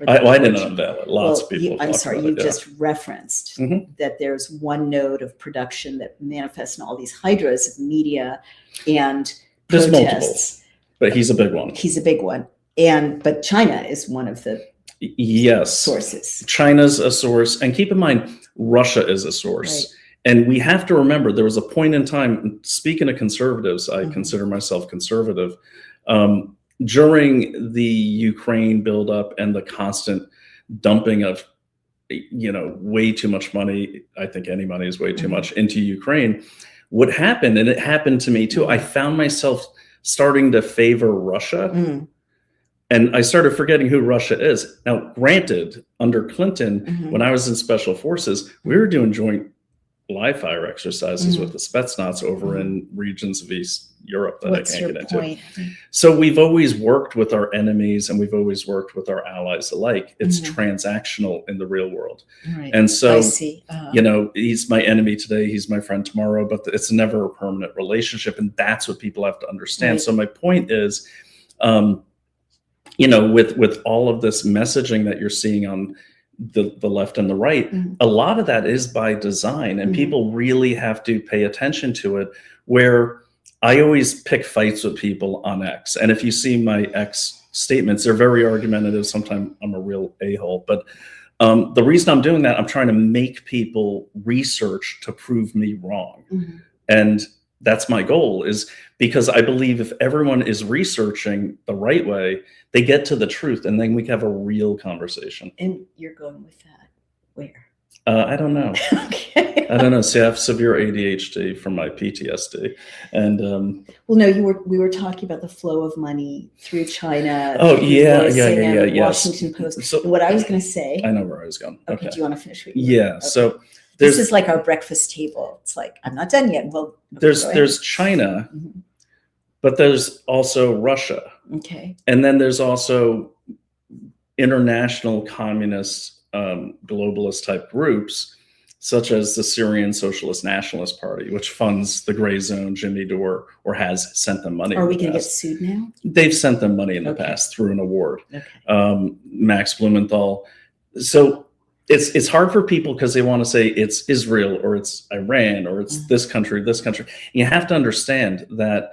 I didn't unveil it. Lots of people. I'm sorry. You yeah. just referenced Mhm. that there's one node of production that manifests in all these hydras of media and There's protests. But he's a big one. He's a big one. But China is one of the Yes. sources. China's a source. And keep in mind, Russia is a source. Right. And we have to remember there was a point in time, speaking of conservatives, I Mhm. consider myself conservative. During the Ukraine buildup and the constant dumping of, way too much money, I think any money is way too Mhm. much, into Ukraine, what happened, and it happened to me too, I found myself starting to favor Russia. Mm. And I started forgetting who Russia is. Now, granted, under Clinton, Mhm. when I was in special forces, we were doing joint live fire exercises Mhm. with the Spetsnaz over in regions of East Europe that What's I your can't get into. point? So we've always worked with our enemies and we've always worked with our allies alike. It's Mhm. transactional in the real world. Right. And so, I see. he's my enemy today, he's my friend tomorrow, but it's never a permanent relationship. And that's what people have to understand. Right. So my point is, with all of this messaging that you're seeing on the left and the right, Mhm. a lot of that is by design, and Mhm. people really have to pay attention to it. Where I always pick fights with people on X, and if you see my X statements, they're very argumentative. Sometimes I'm a real a-hole, but the reason I'm doing that, I'm trying to make people research to prove me wrong. Mhm. And that's my goal, is because I believe if everyone is researching the right way, they get to the truth, and then we can have a real conversation. And you're going with that. Where? I don't know. Okay. I don't know. See, I have severe ADHD from my PTSD, and Well, no, we were talking about the flow of money through China. Oh, through yeah, Louis yeah, Singham, yeah, yes. Washington Post. So- And what I was going to say. I know where I was going. Okay. Do you want to finish? What you were- Yeah. Okay. So This is like our breakfast table. It's like, I'm not done yet. Well, okay, go ahead. there's China, Mhm. but there's also Russia, Okay. and then there's also international communist globalist type groups, such as the Syrian Socialist Nationalist Party, which funds the Gray Zone, Jimmy Dore, or has sent them money. Are in we the going to get past. sued now? They've sent them money in the Okay. past through an award. Okay. Max Blumenthal. So it's hard for people because they want to say it's Israel or it's Iran or it's this country, this country. You have to understand that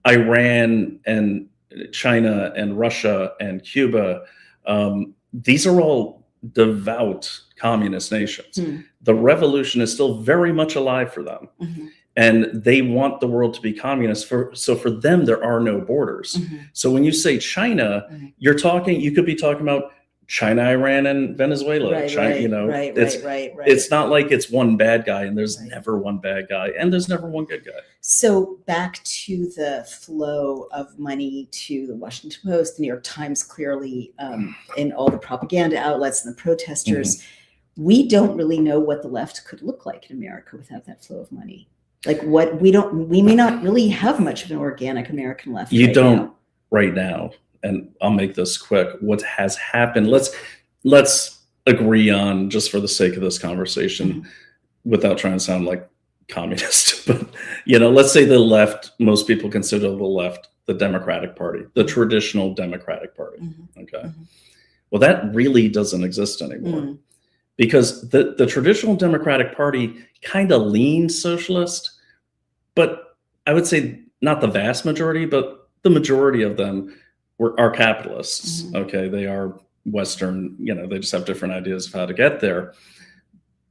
Iran and China and Russia and Cuba, these are all devout communist nations. Hmm. The revolution is still very much alive for them. Mhm. And they want the world to be communist. So for them, there are no borders. Mhm. So when you say China, Right. you could be talking about China, Iran, and Venezuela. Right, China, right, it's right. it's not like it's one bad guy and there's Right. never one bad guy and there's never one good guy. So back to the flow of money to the Washington Post, the New York Times, clearly, and all the propaganda outlets and the protesters. Mm-hmm. We don't really know what the left could look like in America without that flow of money. Like we may not really have much of an organic American left. You right don't now. right now, and I'll make this quick. What has happened? Let's agree on, just for the sake of this conversation, without trying to sound like communist, but let's say the left, most people consider the left the Democratic Party, the traditional Democratic Party. Mhm. Okay. Mhm. Well, that really doesn't exist anymore Mm. because the traditional Democratic Party kind of leans socialist, but I would say not the vast majority, but the majority of them are capitalists. Mhm. Okay. They are Western, they just have different ideas of how to get there.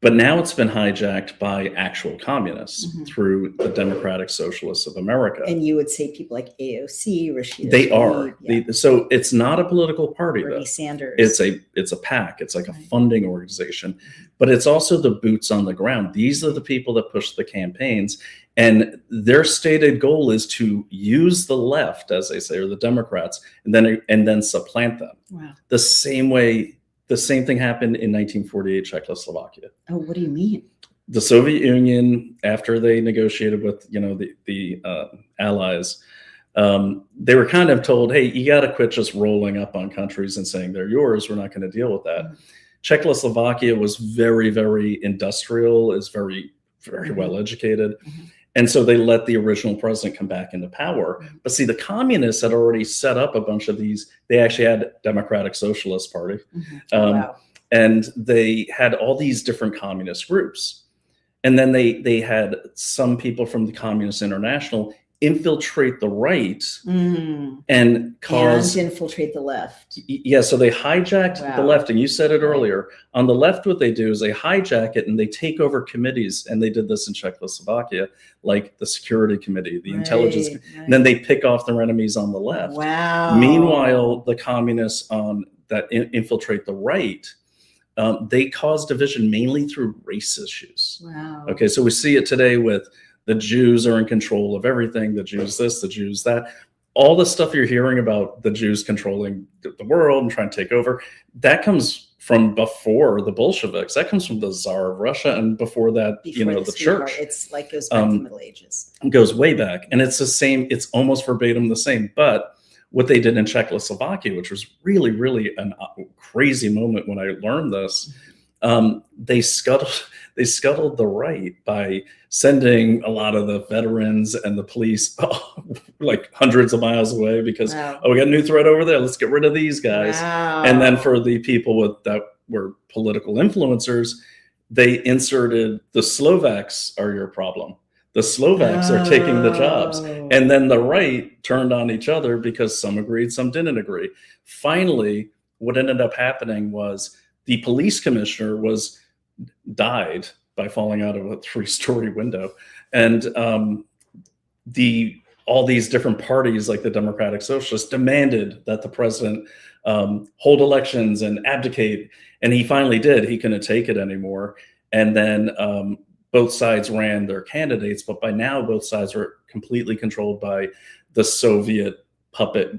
But now it's been hijacked by actual communists Mhm. through the Democratic Socialists of America. And you would say people like AOC, Rashida They Tlaib, are. So it's not a political party, Bernie though. Sanders. It's a PAC. It's like a Right. funding organization, but it's also the boots on the ground. These are the people that push the campaigns, and their stated goal is to use the left, as they say, or the Democrats, and then supplant them. Wow. The same thing happened in 1948 Czechoslovakia. Oh, what do you mean? The Soviet Union, after they negotiated with the Allies, they were kind of told, "Hey, you got to quit just rolling up on countries and saying they're yours. We're not going to deal with that." Mhm. Czechoslovakia was very, very industrial, is very, very well educated. Mhm. And so they let the original president come back into power. Mhm. But see, the communists had already set up a bunch of these. They actually had Democratic Socialist Party. Mhm. Oh, wow. And they had all these different communist groups. And then they had some people from the Communist International infiltrate the right Mm. and cause And infiltrate the left. yeah, so they hijacked the Wow. left, and you said it Right. earlier. On the left, what they do is they hijack it and they take over committees, and they did this in Czechoslovakia, like the Security Committee, the Intelligence, Right, and then they pick off their enemies on the left. Wow. Meanwhile, the communists that infiltrate the right, they cause division mainly through race issues. Wow. Okay, so we see it today with the Jews are in control of everything, the Jews this, the Jews that. All the stuff you're hearing about the Jews controlling the world and trying to take over, that comes from before the Bolsheviks. That comes from the Tsar of Russia, and before that, Before the sweetheart, church. it's like goes back to the Middle Ages. Goes way back, and it's the same. It's almost verbatim the same. But what they did in Czechoslovakia, which was really, really a crazy moment when I learned this, they scuttled the right by sending a lot of the veterans and the police like hundreds of miles away because Wow. we got a new threat over there. Let's get rid of these guys. Wow. And then for the people that were political influencers, they inserted the Slovaks are your problem. The Slovaks are taking the jobs. Oh. And then the right turned on each other because some agreed, some didn't agree. Finally, what ended up happening was the police commissioner died by falling out of a 3-story window. And all these different parties, like the Democratic Socialists, demanded that the president hold elections and abdicate. And he finally did. He couldn't take it anymore. And then both sides ran their candidates. But by now, both sides were completely controlled by the Soviet puppet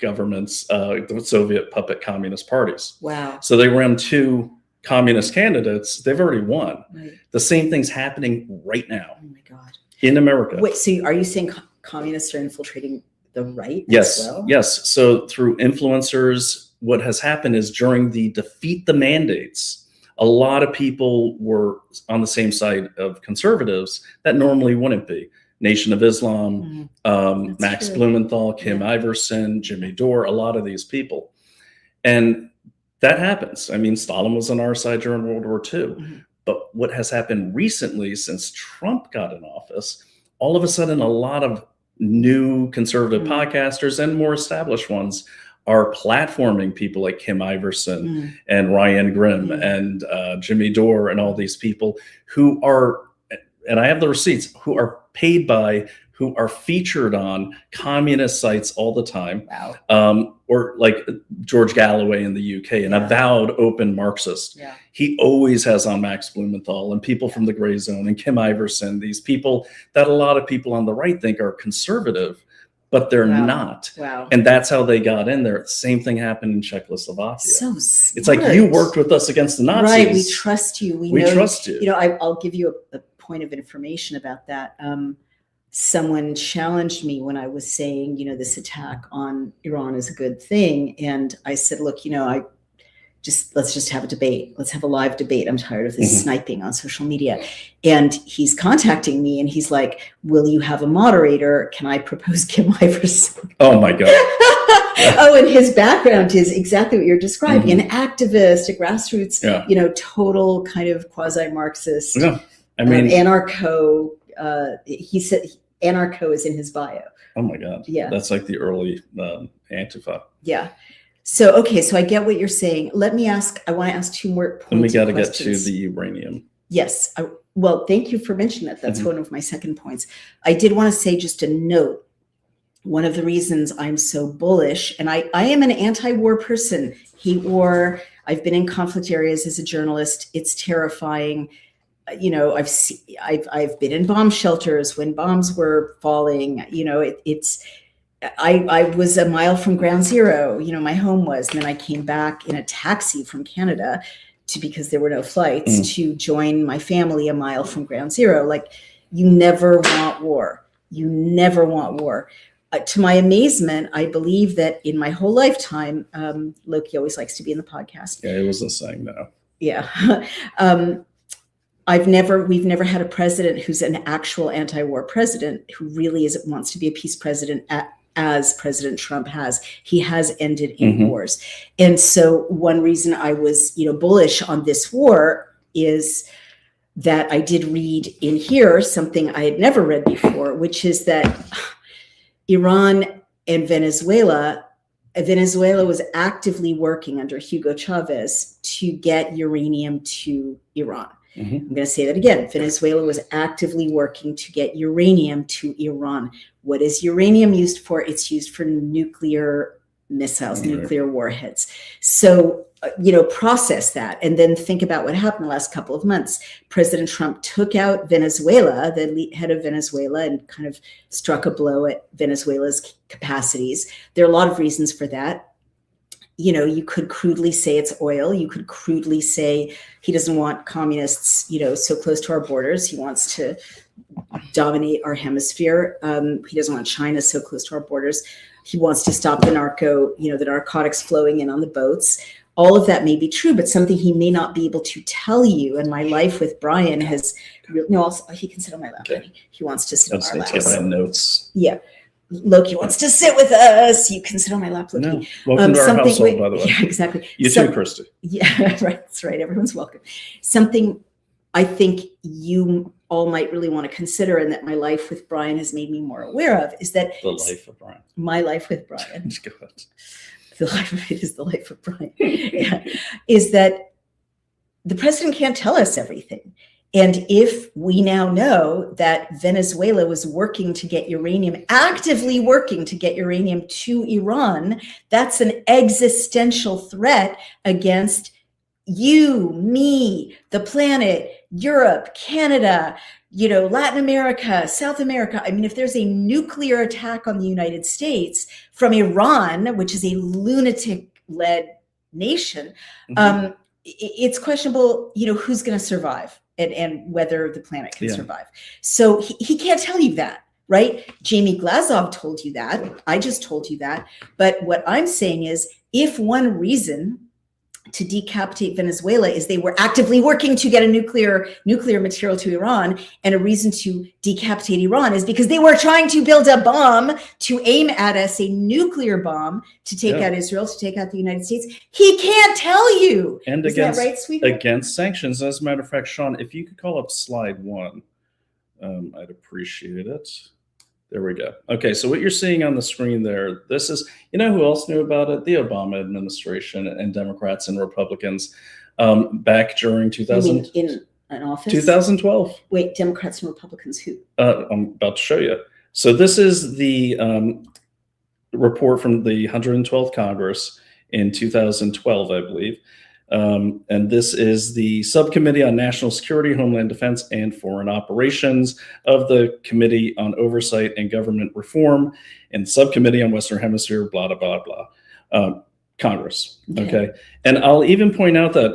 governments, the Soviet puppet communist parties. Wow. So they ran 2 communist candidates. They've already won. Right. The same thing's happening right now Oh my God. in America. Wait, so are you saying communists are infiltrating the right Yes, as well? yes. So through influencers, what has happened is during the defeat the mandates, a lot of people were on the same side of conservatives that normally wouldn't be. Nation of Islam, Max true. Blumenthal, Kim Iverson, Jimmy Dore, a lot of these people. And that happens. I mean, Stalin was on our side during World War II. Mm-hmm. But what has happened recently since Trump got in office, all of a sudden, a lot of new conservative podcasters and more established ones are platforming people like Kim Iverson and Ryan Grimm and Jimmy Dore and all these people who are, and I have the receipts, who are paid by, who are featured on communist sites all the time. Wow. Or like George Galloway in the UK, an avowed open Marxist. Yeah. He always has on Max Blumenthal and people from the Gray Zone and Kim Iverson, these people that a lot of people on the right think are conservative, but they're not. Wow. And that's how they got in there. Same thing happened in Czechoslovakia. So smart. It's like you worked with us against the Nazis. Right. We trust you. We know, trust you. You know, I'll give you a point of information about that. Someone challenged me when I was saying, this attack on Iran is a good thing. And I said, look, let's just have a debate. Let's have a live debate. I'm tired of this sniping on social media. And he's contacting me and he's like, will you have a moderator? Can I propose Kim Iverson? Oh my God. Oh, and his background is exactly what you're describing, an activist, a grassroots, total kind of quasi-Marxist, Yeah. I mean, anarcho. He said anarcho is in his bio. Oh my God. Yeah. That's like the early Antifa. Yeah. So, okay. So I get what you're saying. I want to ask two more points. And we got to get to the uranium. Yes. Well, thank you for mentioning that. That's one of my second points. I did want to say just a note. One of the reasons I'm so bullish, and I am an anti-war person, hate war. I've been in conflict areas as a journalist. It's terrifying. You know, I've been in bomb shelters when bombs were falling. You know, I was a mile from ground zero. You know, my home was, and then I came back in a taxi from Canada because there were no flights to join my family a mile from ground zero. Like, you never want war. You never want war. To my amazement, I believe that in my whole lifetime, Loki always likes to be in the podcast. Yeah, he wasn't saying no. Yeah. We've never had a president who's an actual anti-war president who really wants to be a peace president as President Trump has. He has ended in wars. And so one reason I was, bullish on this war is that I did read in here something I had never read before, which is that Iran and Venezuela was actively working under Hugo Chavez to get uranium to Iran. I'm going to say that again. Venezuela was actively working to get uranium to Iran. What is uranium used for? It's used for nuclear missiles, nuclear warheads. So, process that and then think about what happened the last couple of months. President Trump took out Venezuela, the head of Venezuela, and kind of struck a blow at Venezuela's capacities. There are a lot of reasons for that. You could crudely say it's oil. You could crudely say he doesn't want communists, so close to our borders. He wants to dominate our hemisphere. He doesn't want China so close to our borders. He wants to stop the narcotics flowing in on the boats. All of that may be true, but something he may not be able to tell you. And my life with Brian has he can sit on my lap. Okay. He wants to sit on our lap. Get my notes. Yeah. Loki wants to sit with us. You can sit on my lap, Loki. No. Welcome to our household, by the way. Yeah, exactly. You too, Christy. Yeah, right. That's right. Everyone's welcome. Something I think you all might really want to consider, and that my life with Brian has made me more aware of, is that the life of Brian. My life with Brian. Just go ahead. It is the life of Brian. Yeah, is that the president can't tell us everything. And if we now know that Venezuela was working to get uranium, actively working to get uranium to Iran, that's an existential threat against you, me, the planet, Europe, Canada, Latin America, South America. I mean, if there's a nuclear attack on the United States from Iran, which is a lunatic-led nation, it's questionable, who's going to survive and whether the planet can survive. So he can't tell you that, right? Jamie Glazov told you that. I just told you that. But what I'm saying is, if one reason to decapitate Venezuela is they were actively working to get a nuclear material to Iran, and a reason to decapitate Iran is because they were trying to build a bomb to aim at us, a nuclear bomb to take out Israel, to take out the United States. He can't tell you. And is that right, sweetheart? Against sanctions. As a matter of fact, Sean, if you could call up slide 1, I'd appreciate it. There we go. Okay, so what you're seeing on the screen there, this is, who else knew about it? The Obama administration and Democrats and Republicans back during 2000. You mean in an office? 2012. Wait, Democrats and Republicans who? I'm about to show you. So this is the report from the 112th Congress in 2012, I believe. And this is the Subcommittee on National Security, Homeland Defense, and Foreign Operations of the Committee on Oversight and Government Reform and Subcommittee on Western Hemisphere, blah, blah, blah, blah. Congress. Okay. And I'll even point out that,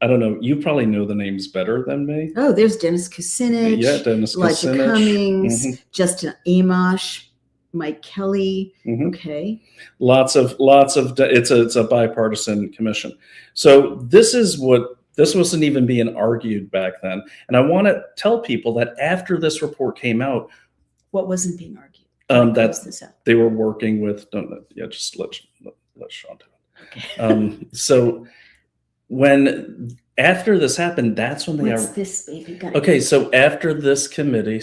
I don't know, you probably know the names better than me. Oh, there's Dennis Kucinich. Yeah, Dennis Elijah Kucinich. Cummings, Justin Amash. Mike Kelly. Mhm. Okay. Lots of it's a bipartisan commission. So this wasn't even being argued back then. And I want to tell people that after this report came out, What wasn't being argued? that Close this out. they were working with, just let Sean do it. Okay. So after this happened, that's when they What's this, baby? Okay, so after this committee,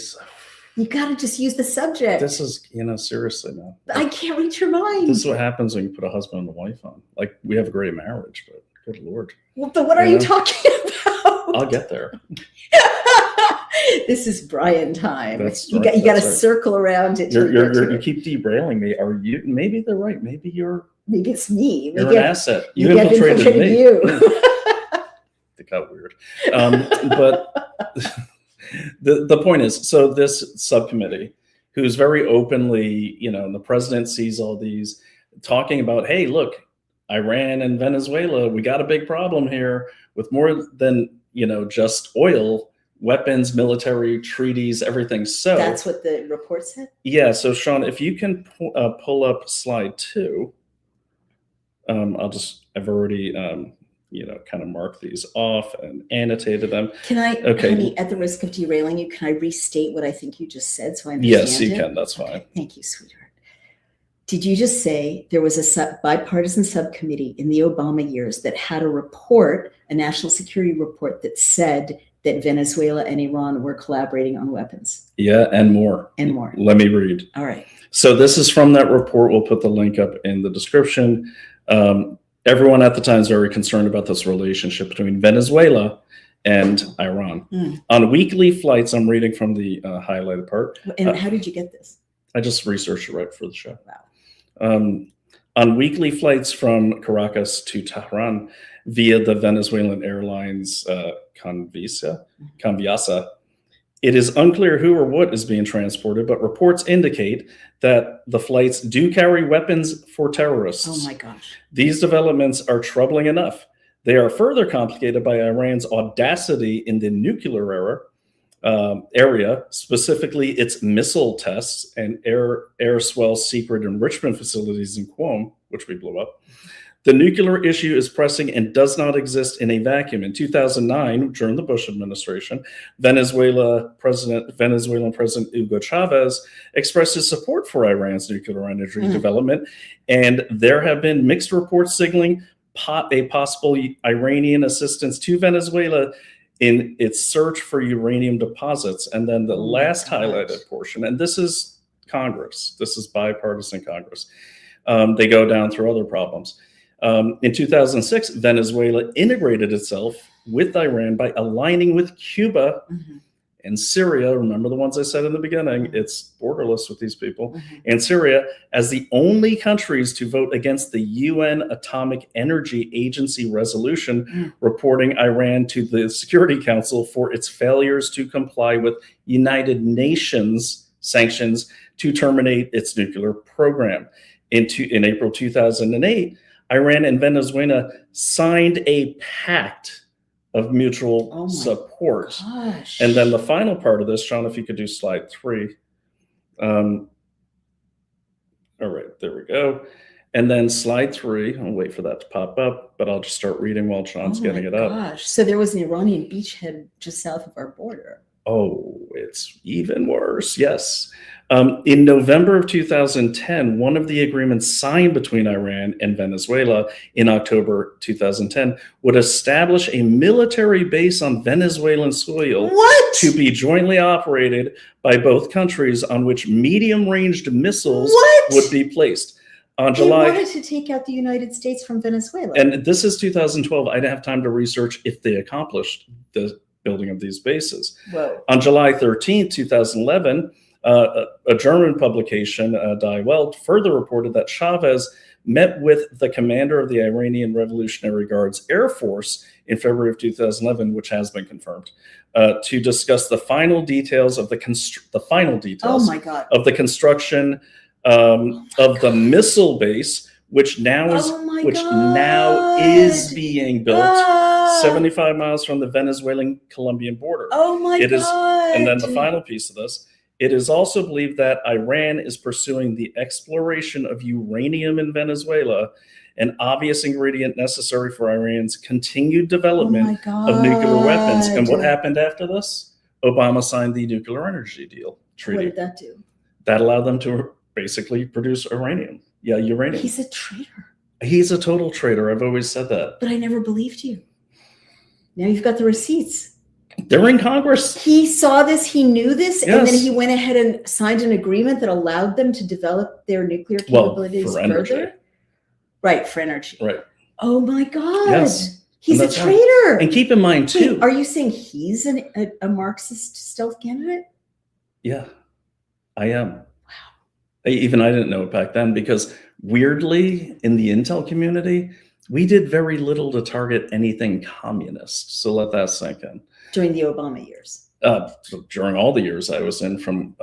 You got to just use the subject. this is, seriously now. I can't read your mind. This is what happens when you put a husband and a wife on. Like, we have a great marriage, but good Lord. Well, but what are you talking about? I'll get there. This is Brian time. That's You right, got to that's right. circle around it. till you get to You it. keep derailing me. Are you? Maybe they're right. Maybe you're Maybe it's me. an Maybe asset. You maybe I've infiltrated me. you. It got weird. But the point is, so this subcommittee, who's very openly, the president sees all these talking about, hey, look, Iran and Venezuela, we got a big problem here with more than, just oil, weapons, military, treaties, everything. So That's what the report said? yeah. So Sean, if you can pull up slide 2, I've already, kind of marked these off and annotated them. Can I, Okay. honey, at the risk of derailing you, can I restate what I think you just said so I understand Yes, you it? can. That's fine. Okay, thank you, sweetheart. Did you just say there was a bipartisan subcommittee in the Obama years that had a report, a national security report that said that Venezuela and Iran were collaborating on weapons Yeah, and more. and more? Let me read. All right. So this is from that report. We'll put the link up in the description. Everyone at the time is very concerned about this relationship between Venezuela and Iran. Mm. On weekly flights, I'm reading from the highlighted part. And how did you get this? I just researched it right for the show. Wow. On weekly flights from Caracas to Tehran via the Venezuelan Airlines Conviasa, it is unclear who or what is being transported, but reports indicate that the flights do carry weapons for terrorists. Oh my gosh. These developments are troubling enough. They are further complicated by Iran's audacity in the nuclear area, specifically its missile tests and air swell secret enrichment facilities in Qom, which we blew up. The nuclear issue is pressing and does not exist in a vacuum. In 2009, during the Bush administration, Venezuelan President Hugo Chavez expressed his support for Iran's nuclear energy development, and there have been mixed reports signaling a possible Iranian assistance to Venezuela in its search for uranium deposits. And then the last highlighted portion, and this is Congress, this is bipartisan Congress. They go down through other problems. In 2006, Venezuela integrated itself with Iran by aligning with Cuba and Syria. Remember the ones I said in the beginning, it's borderless with these people, and Syria as the only countries to vote against the UN Atomic Energy Agency resolution reporting Iran to the Security Council for its failures to comply with United Nations sanctions to terminate its nuclear program. In April 2008, Iran and Venezuela signed a pact of mutual support. Gosh. And then the final part of this, Sean, if you could do slide 3. All right, there we go. And then slide 3, I'll wait for that to pop up, but I'll just start reading while Sean's getting it up. Gosh. So there was an Iranian beachhead just south of our border. Oh, it's even worse. Yes. In November of 2010, one of the agreements signed between Iran and Venezuela in October 2010 would establish a military base on Venezuelan soil to be jointly operated by both countries, on which medium-ranged missiles would be placed. On July, they wanted to take out the United States from Venezuela. And this is 2012. I didn't have time to research if they accomplished the building of these bases. Whoa. On July 13, 2011, a German publication, Die Welt, further reported that Chavez met with the commander of the Iranian Revolutionary Guards Air Force in February of 2011, which has been confirmed, to discuss the final details of the construction of the missile base, which now is being built 75 miles from the Venezuelan-Colombian border. Oh my God. And then the final piece of this, It is also believed that Iran is pursuing the exploration of uranium in Venezuela, an obvious ingredient necessary for Iran's continued development of nuclear weapons. And what happened after this? Obama signed the nuclear energy deal treaty. What did that do? That allowed them to basically produce uranium. Yeah, uranium. He's a traitor. He's a total traitor. I've always said that. But I never believed you. Now you've got the receipts. They're in Congress. He saw this, he knew this, Yes. and then he went ahead and signed an agreement that allowed them to develop their nuclear capabilities for energy. further. Right, for energy. Right. Oh my God. Yes. He's a And that's traitor. And keep in mind, too. Wait, are you saying he's a Marxist stealth candidate? Yeah, I am. Wow. Even I didn't know it back then because weirdly in the intel community, we did very little to target anything communist. So let that sink in. During the Obama years. During all the years I was in from,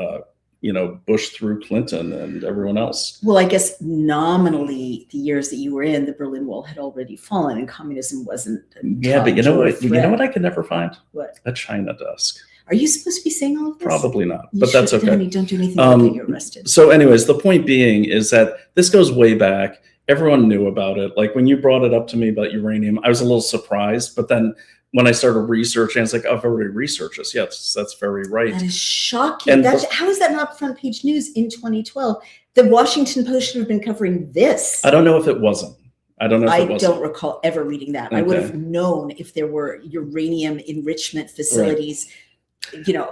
Bush through Clinton and everyone else. Well, I guess nominally the years that you were in, the Berlin Wall had already fallen and communism wasn't. Yeah, but you know what I could never find? What? A China desk. Are you supposed to be saying all of this? Probably not, You but that's should, okay. Honey, don't do anything to get you arrested. So anyways, the point being is that this goes way back. Everyone knew about it. Like when you brought it up to me about uranium, I was a little surprised. But then when I started researching, I was like, I've already researched this. Yes, that's very right. That is shocking. How is that not front page news in 2012? The Washington Post should have been covering this. I don't know if it wasn't. I don't know if it wasn't. I don't recall ever reading that. Okay. I would have known if there were uranium enrichment facilities,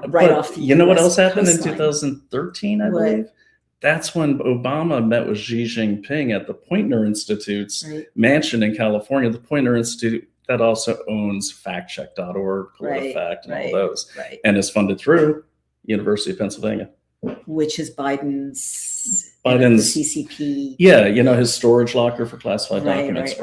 right off the You know what else US happened coastline. in 2013, I believe? That's when Obama met with Xi Jinping at the Poynter Institute's mansion in California. The Poynter Institute that also owns factcheck.org, PolitiFact, and all those, and is funded through University of Pennsylvania. Which is Biden's CCP. Yeah, his storage locker for classified documents.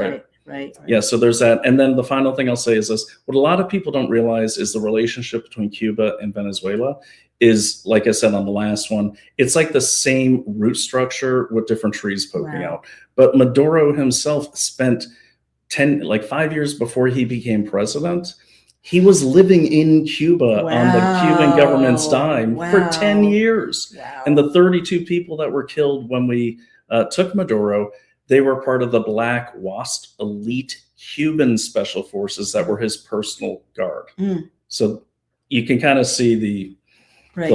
Right. Yeah, so there's that. And then the final thing I'll say is this. What a lot of people don't realize is the relationship between Cuba and Venezuela is, like I said on the last one, it's like the same root structure with different trees poking out. But Maduro himself spent 5 years before he became president, he was living in Cuba on the Cuban government's dime for 10 years. Wow. And the 32 people that were killed when we took Maduro, they were part of the Black WASP elite Cuban special forces that were his personal guard. So you can kind of see the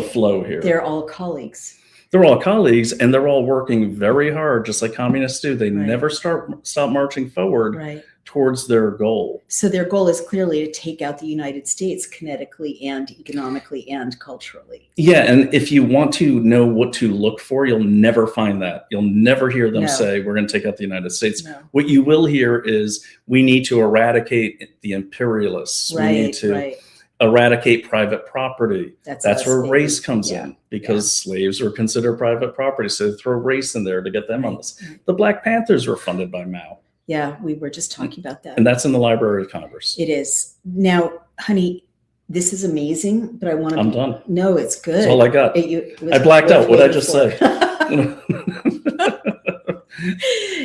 flow here. They're all colleagues. They're all colleagues, and they're all working very hard, just like communists do. They never stop marching forward towards their goal. So their goal is clearly to take out the United States kinetically and economically and culturally. Yeah, and if you want to know what to look for, you'll never find that. You'll never hear them say, we're going to take out the United States. No. What you will hear is, we need to eradicate the imperialists. We need to eradicate private property. That's where race comes in, because slaves were considered private property. So they throw race in there to get them on this. The Black Panthers were funded by Mao. Yeah, we were just talking about that. And that's in the Library of Congress. It is. Now, honey, this is amazing, but I want to... I'm done. No, it's good. That's all I got. I blacked out. What did I just say?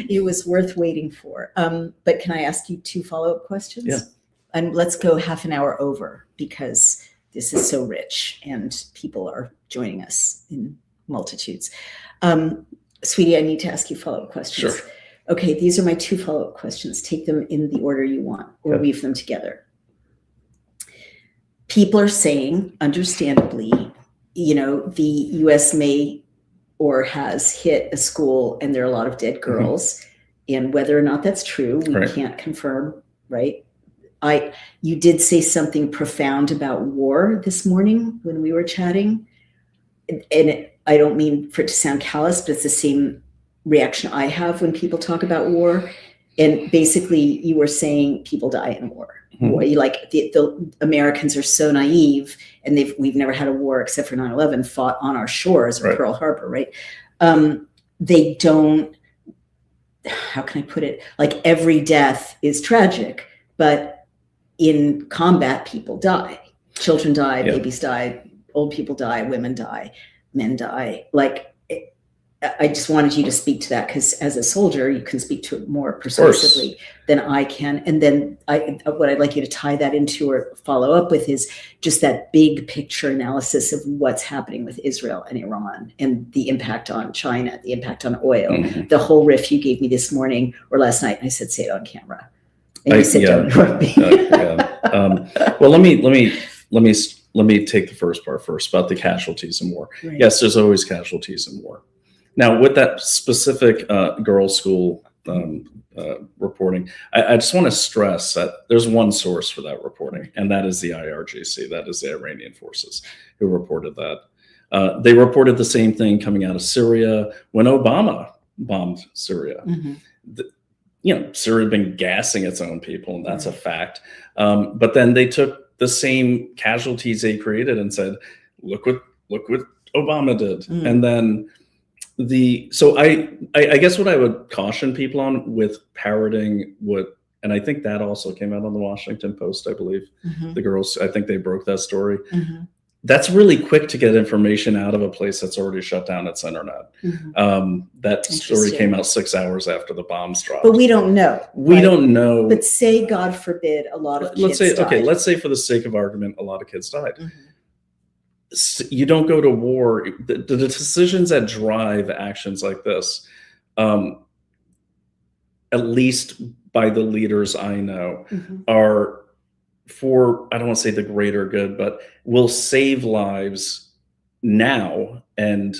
It was worth waiting for. But can I ask you 2 follow-up questions? Yeah. And let's go half an hour over, because this is so rich and people are joining us in multitudes. Sweetie, I need to ask you follow-up questions. Sure. Okay, these are my 2 follow-up questions. Take them in the order you want, or weave them together. People are saying, understandably, the U.S. may or has hit a school and there are a lot of dead girls. And whether or not that's true, we can't confirm, right? You did say something profound about war this morning when we were chatting. And I don't mean for it to sound callous, but it's the same reaction I have when people talk about war. And basically you were saying people die in war. Like the Americans are so naive, and we've never had a war except for 9/11 fought on our shores or Pearl Harbor, right? They don't, how can I put it? Like, every death is tragic, but in combat, people die. Children die, babies die, old people die, women die, men die. Like, I just wanted you to speak to that, because as a soldier, you can speak to it more persuasively than I can. And then what I'd like you to tie that into or follow up with is just that big picture analysis of what's happening with Israel and Iran and the impact on China, the impact on oil, the whole riff you gave me this morning or last night. And I said, say it on camera. And you said, don't interrupt me. Well, let me take the first part first about the casualties in war. Right. Yes, there's always casualties in war. Now, with that specific girls' school reporting, I just want to stress that there's one source for that reporting, and that is the IRGC. That is the Iranian forces who reported that. They reported the same thing coming out of Syria when Obama bombed Syria. Syria had been gassing its own people, and that's a fact. But then they took the same casualties they created and said, look what Obama did. And then so I guess what I would caution people on with parroting and I think that also came out on the Washington Post, I believe. The girls, I think they broke that story. That's really quick to get information out of a place that's already shut down its internet. That story came out 6 hours after the bombs dropped. But we don't know. We don't know. But say, God forbid, a lot of kids died. Okay, let's say for the sake of argument, a lot of kids died. You don't go to war. The decisions that drive actions like this, at least by the leaders I know, are for, I don't want to say the greater good, but will save lives now and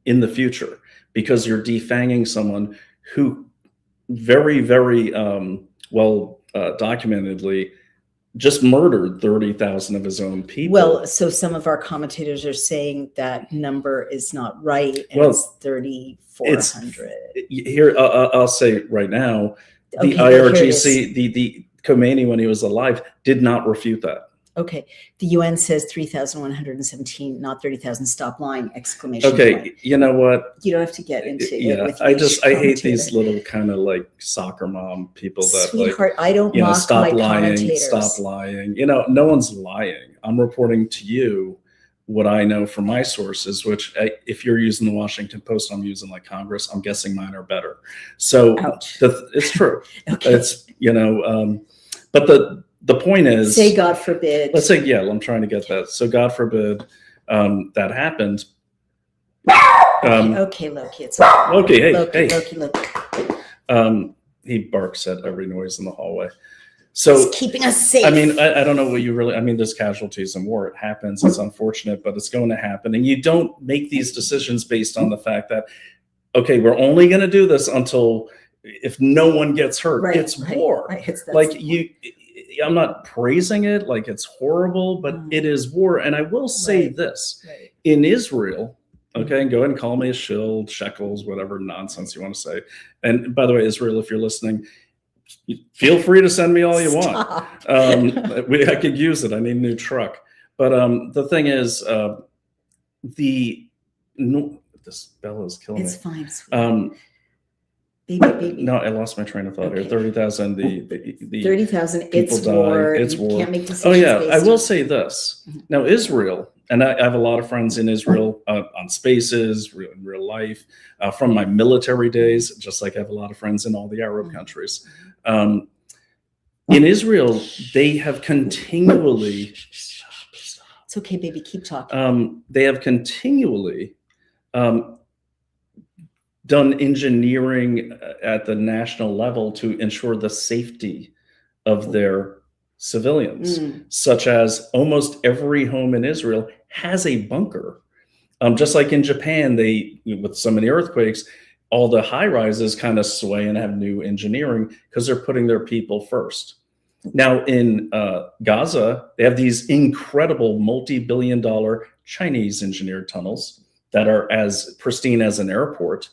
in the future, because you're defanging someone who very, very documentedly just murdered 30,000 of his own people. Well, so some of our commentators are saying that number is not right, and it's 3,400. Here, I'll say right now, the IRGC, the Khomeini, when he was alive, did not refute that. Okay. The UN says 3,117, not 30,000. Stop lying! Exclamation Okay. point. You know what? You don't have to get into it with I hate these little kind of like soccer mom people that, sweetheart, I don't mock stop lying, stop lying. No one's lying. I'm reporting to you what I know from my sources, which if you're using the Washington Post, I'm using like Congress. I'm guessing mine are better. So it's true. Okay. It's, but the point is, say God forbid. Let's say, I'm trying to get that. So God forbid that happened. Okay, Loki. It's Loki. Hey, Loki. He barks at every noise in the hallway. So it's keeping us safe. I mean, I don't know what you really. I mean, there's casualties in war. It happens. It's unfortunate, but it's going to happen. And you don't make these decisions based on the fact that, okay, we're only going to do this until if no one gets hurt. Right, it's war. Right. I'm not praising it like it's horrible, but it is war. And I will say this in Israel, okay, and go ahead and call me a shill, shekels, whatever nonsense you want to say. And by the way, Israel, if you're listening, feel free to send me all you want. I could use it. I need a new truck. But the thing is, this bell is killing me. It's fine. Sweetie. Baby. No, I lost my train of thought here. 30,000. The 30,000. It's war. It's you war. Can't make decisions. Oh yeah, I will say this. Now Israel, and I have a lot of friends in Israel on Spaces, in real life, from my military days. Just like I have a lot of friends in all the Arab countries. In Israel, they have continually. It's okay, baby. Keep talking. They have continually. Done engineering at the national level to ensure the safety of their civilians, such as almost every home in Israel has a bunker. Just like in Japan, with so many earthquakes, all the high rises kind of sway and have new engineering because they're putting their people first. Now in Gaza, they have these incredible multi-billion-dollar Chinese engineered tunnels that are as pristine as an airport.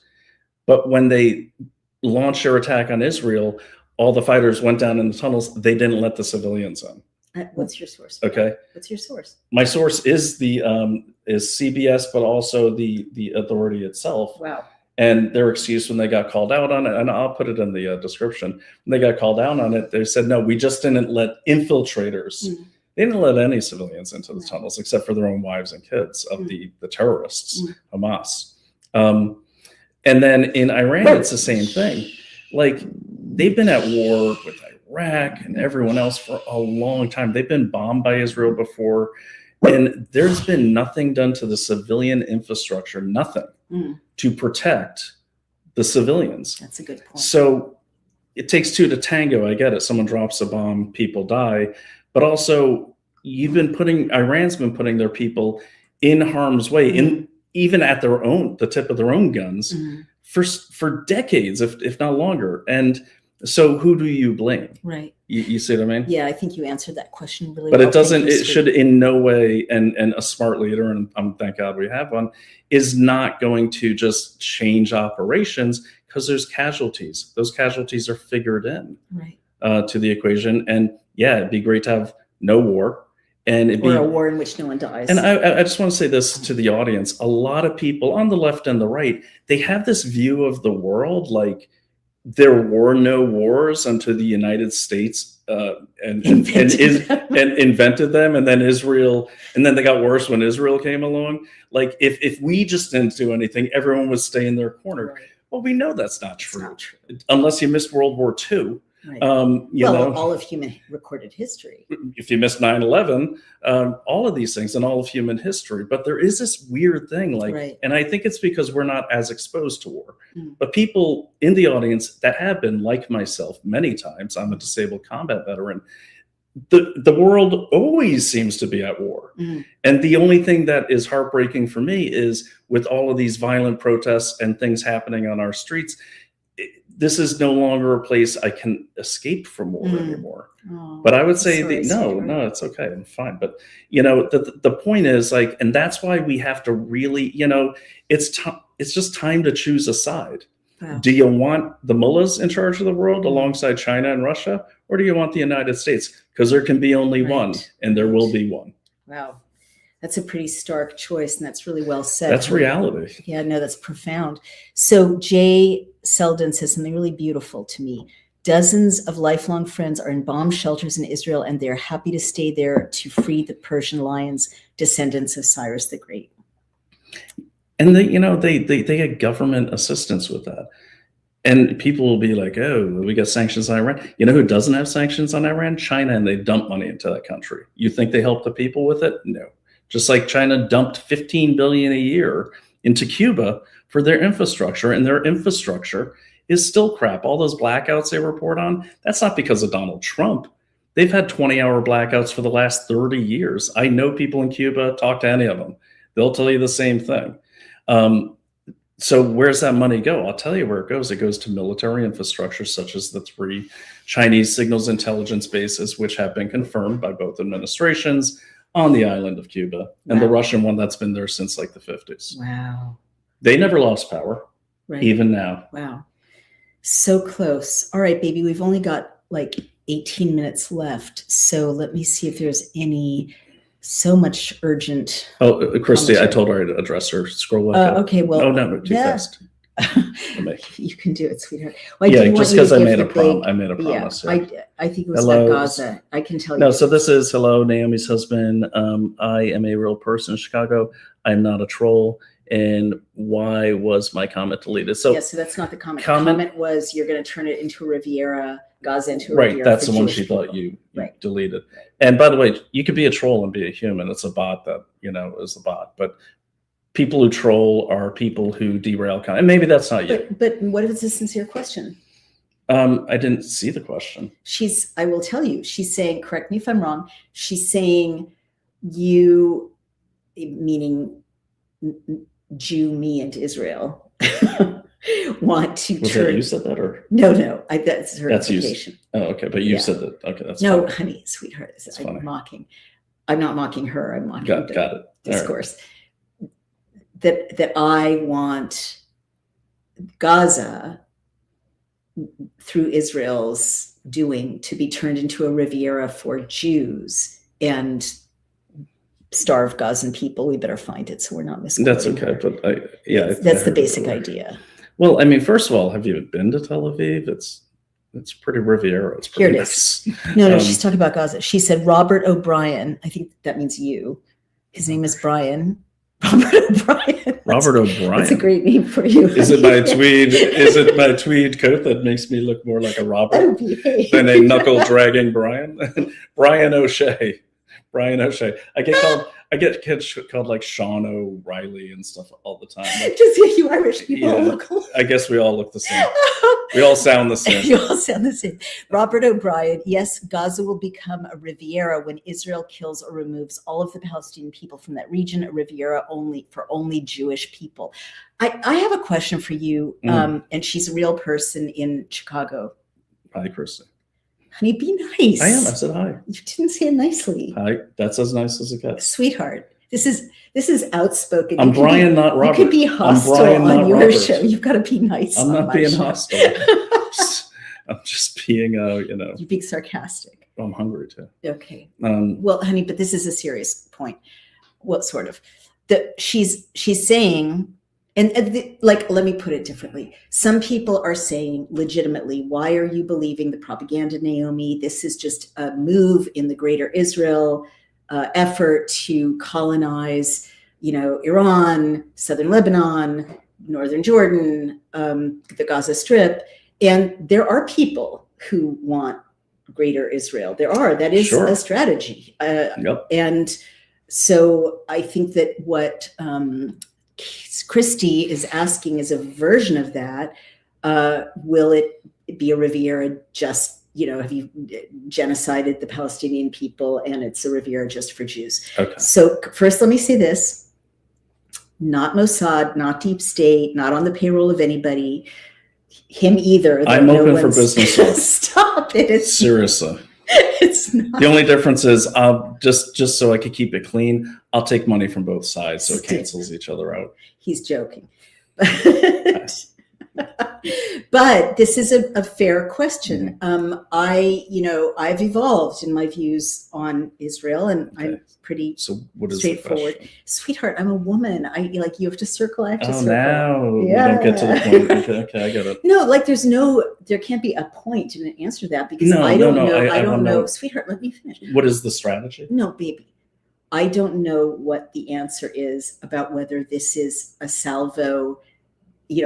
But when they launched their attack on Israel, all the fighters went down in the tunnels. They didn't let the civilians in. What's your source? Okay. What's your source? My source is is CBS, but also the authority itself. Wow. And their excuse when they got called out on it, and I'll put it in the description, when they got called out on it, they said, no, we just didn't let infiltrators. They didn't let any civilians into the tunnels except for their own wives and kids of the terrorists, Hamas. And then in Iran, it's the same thing. Like, they've been at war with Iraq and everyone else for a long time. They've been bombed by Israel before, and there's been nothing done to the civilian infrastructure, nothing to protect the civilians. That's a good point. So it takes two to tango. I get it. Someone drops a bomb, people die. But also, Iran's been putting their people in harm's way, even at the tip of their own guns, for decades, if not longer. And so who do you blame? Right. You see what I mean? Yeah, I think you answered that question really but well. It should in no way, and a smart leader, and thank God we have one, is not going to just change operations because there's casualties. Those casualties are figured in to the equation. And yeah, it'd be great to have no war. And it'd be a war in which no one dies. And I just want to say this to the audience. A lot of people on the left and the right, they have this view of the world like there were no wars until the United States invented them, and then Israel, and then they got worse when Israel came along. Like if we just didn't do anything, everyone would stay in their corner. Right. Well, we know that's not true. Unless you missed World War II. Right. All of human recorded history. If you missed 9/11, all of these things and all of human history. But there is this weird thing, and I think it's because we're not as exposed to war. But people in the audience that have been, like myself, many times, I'm a disabled combat veteran, the world always seems to be at war. And the only thing that is heartbreaking for me is with all of these violent protests and things happening on our streets, this is no longer a place I can escape from war anymore. Oh, but I would say no, it's okay. I'm fine. But the point is and that's why we have to really, it's just time to choose a side. Wow. Do you want the mullahs in charge of the world alongside China and Russia, or do you want the United States? Because there can be only one, and there will be one. Wow. That's a pretty stark choice, and that's really well said. That's reality. Yeah, no, that's profound. So Jay Selden says something really beautiful to me. Dozens of lifelong friends are in bomb shelters in Israel, and they're happy to stay there to free the Persian lions, descendants of Cyrus the Great. And they get government assistance with that. And people will be like, oh, we got sanctions on Iran. You know who doesn't have sanctions on Iran? China, and they dump money into that country. You think they help the people with it? No. Just like China dumped $15 billion a year into Cuba for their infrastructure, and their infrastructure is still crap. All those blackouts they report on, that's not because of Donald Trump. They've had 20-hour blackouts for the last 30 years. I know people in Cuba, talk to any of them. They'll tell you the same thing. So where's that money go? I'll tell you where it goes. It goes to military infrastructure, such as the 3 Chinese signals intelligence bases, which have been confirmed by both administrations on the island of Cuba, and the Russian one that's been there since like the 50s. Wow. They never lost power, even now. Wow. So close. All right, baby, we've only got like 18 minutes left. So let me see if there's so much urgent. Oh, Christy, commentary. I told her I'd address her. Scroll back up. Okay, well. Oh, no, too fast. You can do it, sweetheart. Well, just because I made a promise. Yeah. I think it was about Gaza. I can tell you. No, so this is hello, Naomi's husband. I am a real person in Chicago. I'm not a troll. And why was my comment deleted? So so that's not the comment. The comment was you're going to turn it into a Riviera, Gaza into a Riviera. Right, that's the one she thought you deleted. And by the way, you could be a troll and be a human. It's a bot that is a bot, but people who troll are people who derail content. And maybe that's not you. But what if it's a sincere question? I didn't see the question. I will tell you, she's saying, correct me if I'm wrong. She's saying you, meaning Jew, me, and Israel, want to Was turn. that you said that, or no? That's her implication. Oh, okay, but you said that. Okay, that's no, fine. honey, sweetheart. I'm mocking. I'm not mocking her. I'm mocking got it. Discourse. Right. That I want Gaza through Israel's doing to be turned into a Riviera for Jews and starve Gazan people. We better find it so we're not misquoting. That's okay, but that's the basic idea. Well, I mean, first of all, have you been to Tel Aviv? It's pretty Riviera. It's pretty nice. No, she's talking about Gaza. She said Robert O'Brien. I think that means you. His name is Brian. Robert O'Brien. Robert O'Brien. That's a great name for you. Is it my tweed? Is it my tweed coat that makes me look more like a Robert OBA. than a knuckle dragging Brian? Brian O'Shea. Brian O'Shea. I get kids called like Sean O'Reilly and stuff all the time. Like, Just you Irish people yeah, look alike. I guess we all look the same. We all sound the same. You all sound the same. Robert O'Brien, yes, Gaza will become a Riviera when Israel kills or removes all of the Palestinian people from that region, a Riviera only Jewish people. I have a question for you, and she's a real person in Chicago. Hi, Christy. Honey, be nice. I am. I said hi. You didn't say it nicely. Hi. That's as nice as it gets. Sweetheart, this is outspoken. I'm Brian, not Robert. You could be hostile Brian, on not your Robert. show. You've got to be nice. I'm on not my being show. hostile. I'm just being, You're being sarcastic. I'm hungry too. Okay. Um, Well, honey, but this is a serious point. Well, sort of. She's saying, like, let me put it differently. Some people are saying legitimately, why are you believing the propaganda, Naomi? This is just a move in the greater Israel effort to colonize, Iran, southern Lebanon, northern Jordan, the Gaza Strip. And there are people who want greater Israel. That is Sure. a strategy. Yep. And so I think that what Christie is asking is a version of that. Will it be a Riviera just, have you genocided the Palestinian people and it's a Riviera just for Jews? Okay. So first, let me say this. Not Mossad, not deep state, not on the payroll of anybody. Him either. I'm open for business. Stop it. Seriously. It's not. The only difference is just so I could keep it clean, I'll take money from both sides so it cancels each other out. He's joking. But this is a fair question. I've evolved in my views on Israel, and I'm pretty So what is the straightforward. question? Sweetheart, I'm a woman. You have to circle. I have to Oh, circle. now Yeah. we don't get to the point. Okay, I get it. No, there can't be a point in an answer to that because No, I don't no, know. I I don't don't know. know. Sweetheart, let me finish. What is the strategy? No, baby. I don't know what the answer is about whether this is a salvo,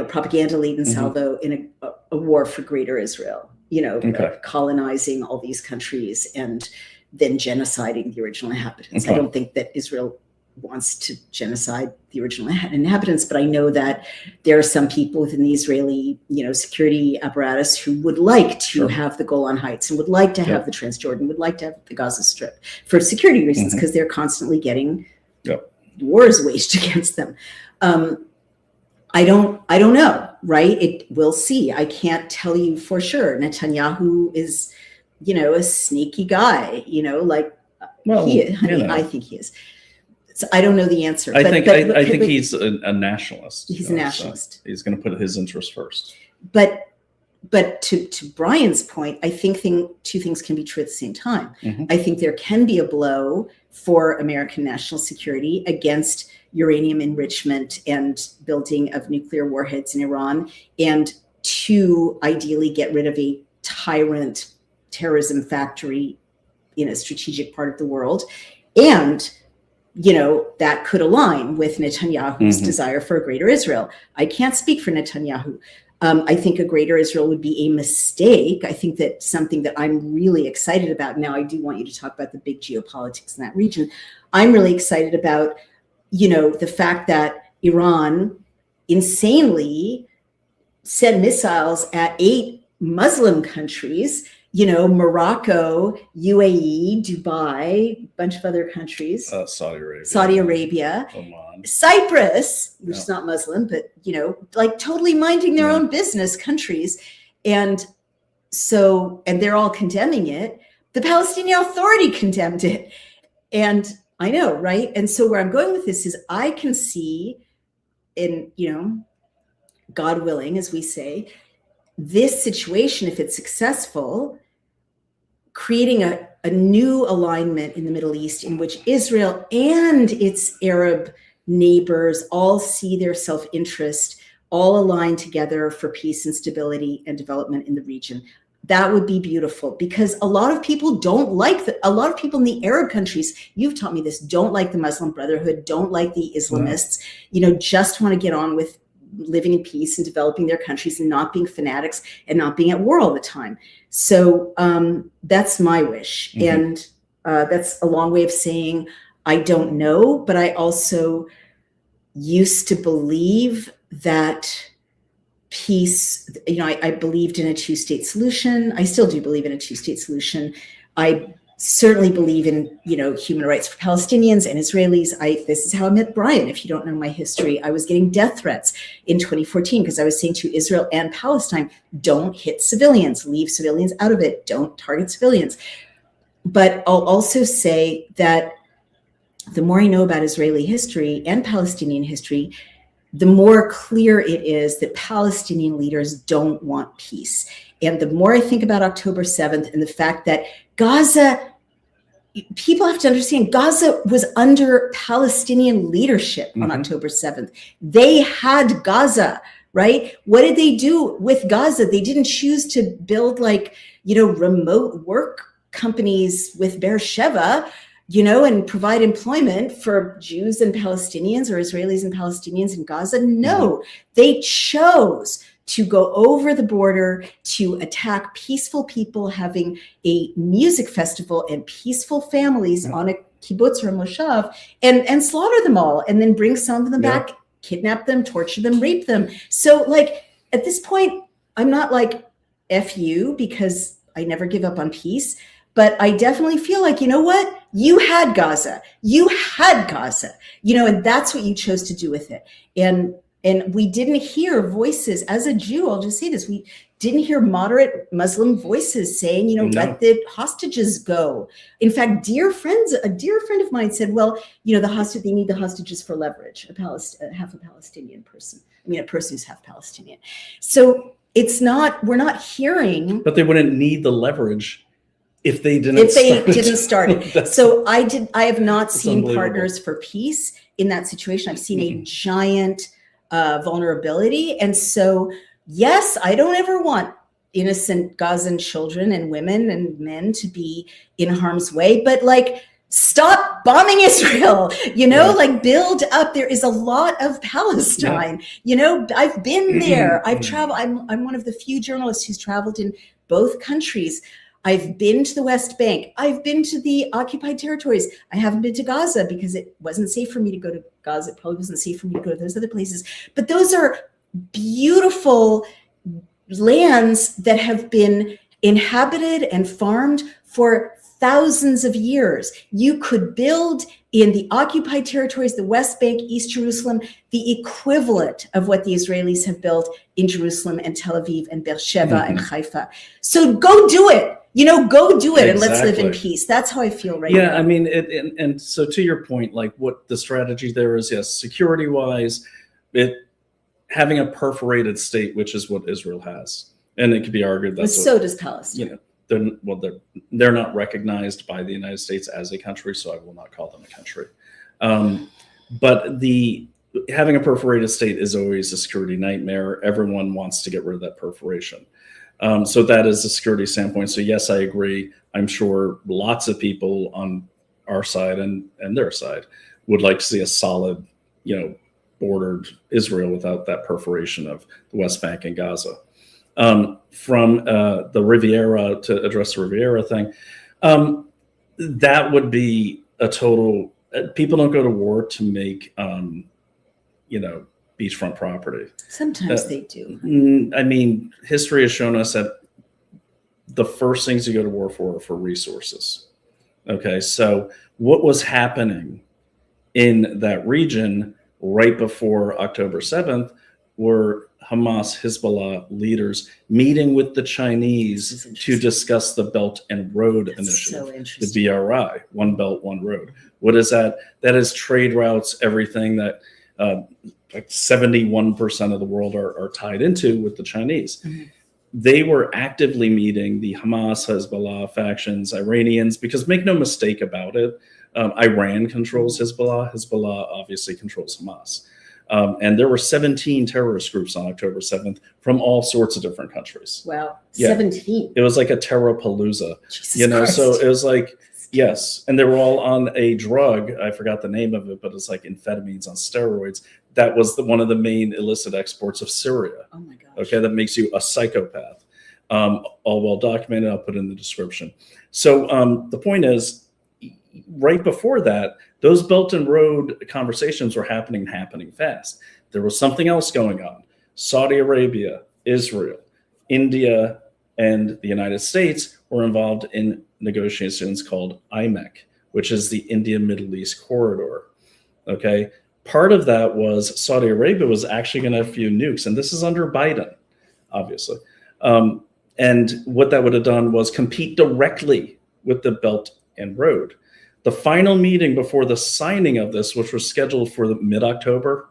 propaganda laden salvo in a war for greater Israel, colonizing all these countries and then genociding the original inhabitants. Okay. I don't think that Israel wants to genocide the original inhabitants, but I know that there are some people within the Israeli, security apparatus who would like to have the Golan Heights and would like to have the Transjordan, would like to have the Gaza Strip for security reasons because they're constantly getting wars waged against them. I don't know, right? We'll see. I can't tell you for sure. Netanyahu is, a sneaky guy, he is. Honey, I think he is. So I don't know the answer. I think he's a nationalist. He's a nationalist. So he's going to put his interests first. But to Brian's point, I think two things can be true at the same time. I think there can be a blow for American national security against uranium enrichment and building of nuclear warheads in Iran, and to ideally get rid of a tyrant terrorism factory in a strategic part of the world. And that could align with Netanyahu's desire for a greater Israel. I can't speak for Netanyahu. I think a greater Israel would be a mistake. I think that something that I'm really excited about now, I do want you to talk about the big geopolitics in that region. I'm really excited about, the fact that Iran insanely sent missiles at 8 Muslim countries, Morocco, UAE, Dubai, a bunch of other countries. Saudi Arabia. Oman. Cyprus, which is not Muslim, but, totally minding their own business countries. And they're all condemning it. The Palestinian Authority condemned it. And I know, right? And so where I'm going with this is I can see God willing, as we say, this situation, if it's successful, creating a new alignment in the Middle East in which Israel and its Arab neighbors all see their self-interest, all align together for peace and stability and development in the region. That would be beautiful, because a lot of people don't like a lot of people in the Arab countries, you've taught me this, don't like the Muslim Brotherhood, don't like the Islamists, just want to get on with living in peace and developing their countries and not being fanatics and not being at war all the time. So that's my wish. And that's a long way of saying I don't know, but I also used to believe that peace, I believed in a two-state solution. I still do believe in a two-state solution. I certainly believe in, human rights for Palestinians and Israelis. This is how I met Brian. If you don't know my history, I was getting death threats in 2014 because I was saying to Israel and Palestine, don't hit civilians, leave civilians out of it, don't target civilians. But I'll also say that the more I know about Israeli history and Palestinian history, the more clear it is that Palestinian leaders don't want peace. And the more I think about October 7th and the fact that Gaza, people have to understand, Gaza was under Palestinian leadership on October 7th. They had Gaza, right? What did they do with Gaza? They didn't choose to build remote work companies with Beersheba, and provide employment for Jews and Palestinians or Israelis and Palestinians in Gaza. No, they chose to go over the border to attack peaceful people having a music festival and peaceful families on a kibbutz or a moshav and slaughter them all and then bring some of them back, kidnap them, torture them, rape them. So at this point, I'm not F you, because I never give up on peace. But I definitely feel like, what? You had Gaza. You had Gaza, and that's what you chose to do with it. And we didn't hear voices, as a Jew, I'll just say this, we didn't hear moderate Muslim voices saying, let the hostages go. In fact, a dear friend of mine said, well, they need the hostages for leverage, half a Palestinian person. A person who's half Palestinian. So we're not hearing. But they wouldn't need the leverage if they didn't start it. So I have not seen partners for peace in that situation. I've seen a giant vulnerability. And so, yes, I don't ever want innocent Gazan children and women and men to be in harm's way, but stop bombing Israel, build up. There is a lot of Palestine, I've been there. I've traveled. I'm one of the few journalists who's traveled in both countries. I've been to the West Bank. I've been to the occupied territories. I haven't been to Gaza because it wasn't safe for me to go to Gaza. It probably wasn't safe for me to go to those other places. But those are beautiful lands that have been inhabited and farmed for thousands of years. You could build in the occupied territories, the West Bank, East Jerusalem, the equivalent of what the Israelis have built in Jerusalem and Tel Aviv and Beersheba and Haifa. So go do it. Go do it, and let's live in peace. That's how I feel right now. Yeah, I mean, and so to your point, what the strategy there is, yes, security-wise, having a perforated state, which is what Israel has, and it could be argued that so does Palestine. They're not recognized by the United States as a country, so I will not call them a country. But having a perforated state is always a security nightmare. Everyone wants to get rid of that perforation. So that is a security standpoint. So yes, I agree. I'm sure lots of people on our side and their side would like to see a solid, bordered Israel without that perforation of the West Bank and Gaza. From the Riviera, to address the Riviera thing, that would be a total. People don't go to war to make, beachfront property. Sometimes they do. I mean, history has shown us that the first things you go to war for are for resources. Okay, so what was happening in that region right before October 7th were Hamas, Hezbollah leaders meeting with the Chinese to discuss the Belt and Road Initiative, the BRI, One Belt, One Road. What is that? That is trade routes, everything that 71% of the world are tied into with the Chinese. Mm-hmm. They were actively meeting the Hamas, Hezbollah factions, Iranians, because make no mistake about it, Iran controls Hezbollah. Hezbollah obviously controls Hamas. And there were 17 terrorist groups on October 7th from all sorts of different countries. Wow. Yeah. 17. It was like a terrorpalooza, Jesus Christ. so it was like, yes. And they were all on a drug. I forgot the name of it, but it's like amphetamines on steroids. That was one of the main illicit exports of Syria. Oh my gosh. Okay. That makes you a psychopath. All well documented. I'll put it in the description. So the point is, right before that, those Belt and Road conversations were happening fast. There was something else going on. Saudi Arabia, Israel, India, and the United States were involved in negotiations called IMEC, which is the India Middle East Corridor. Okay. Part of that was Saudi Arabia was actually going to have a few nukes, and this is under Biden, obviously. And what that would have done was compete directly with the Belt and Road. The final meeting before the signing of this, which was scheduled for mid-October,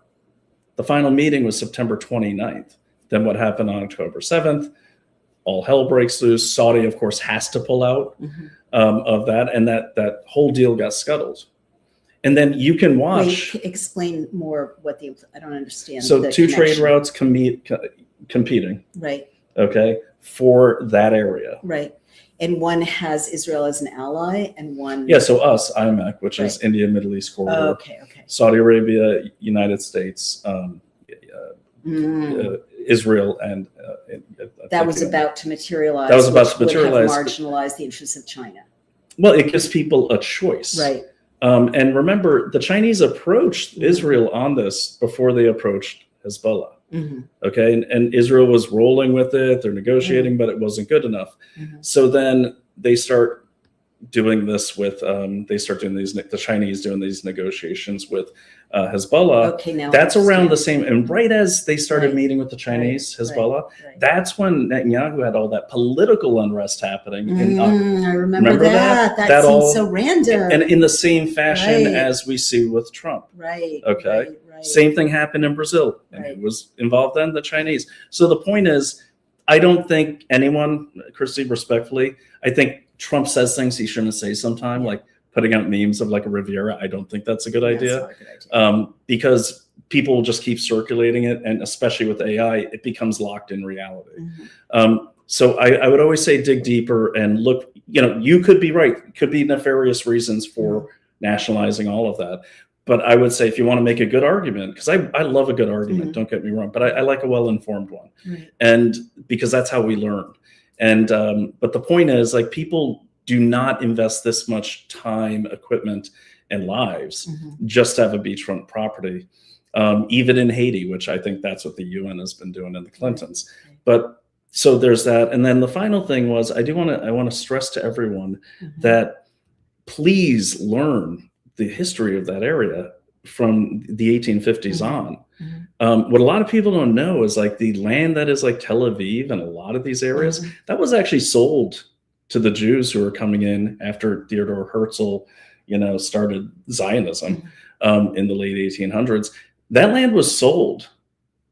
the final meeting was September 29th. Then what happened on October 7th? All hell breaks loose. Saudi, of course, has to pull out of that, and that whole deal got scuttled. And then you can watch. Wait, explain more what I don't understand. So the two trade connection. routes competing, Right, okay, for that area. right. And one has Israel as an ally, and one. Yeah, so us, IMEC, which is Right. India Middle East Corridor. Oh, okay. Saudi Arabia, United States, Israel, and That was about to materialize. That was about which to materialize. would have marginalized the interests of China. Well, it gives people a choice. Right. And remember, the Chinese approached Israel on this before they approached Hezbollah. Okay. And Israel was rolling with it. They're negotiating, but it wasn't good enough. So then they start doing this with, the Chinese doing these negotiations with Hezbollah. Okay, now That's I around the understand. same. And right as they started Right. meeting with the Chinese, Right. Hezbollah, Right. that's when Netanyahu had all that political unrest happening. I remember that? That That seems all- so random. And in the same fashion Right. as we see with Trump. Right. Okay. Right. Same thing happened in Brazil. And Right. it was involved then? The Chinese. So the point is, I don't think anyone, Christy, respectfully, I think Trump says things he shouldn't say sometime, like putting out memes of like a Riviera. I don't think that's a good That's idea. not a good idea. Because people will just keep circulating it. And especially with AI, it becomes locked in reality. So I would always say dig deeper and look, you could be right. It could be nefarious reasons for nationalizing all of that. But I would say if you want to make a good argument, because I love a good argument, don't get me wrong, but I like a well-informed one. Right. And because that's how we learn. And but the point is, like, people do not invest this much time, equipment, and lives just to have a beachfront property, even in Haiti, which I think that's what the UN has been doing in the Clintons. But so there's that. And then the final thing was, I want to stress to everyone that please learn the history of that area from the 1850s on. What a lot of people don't know is like the land that is like Tel Aviv and a lot of these areas, that was actually sold to the Jews who were coming in after Theodor Herzl, started Zionism in the late 1800s. That land was sold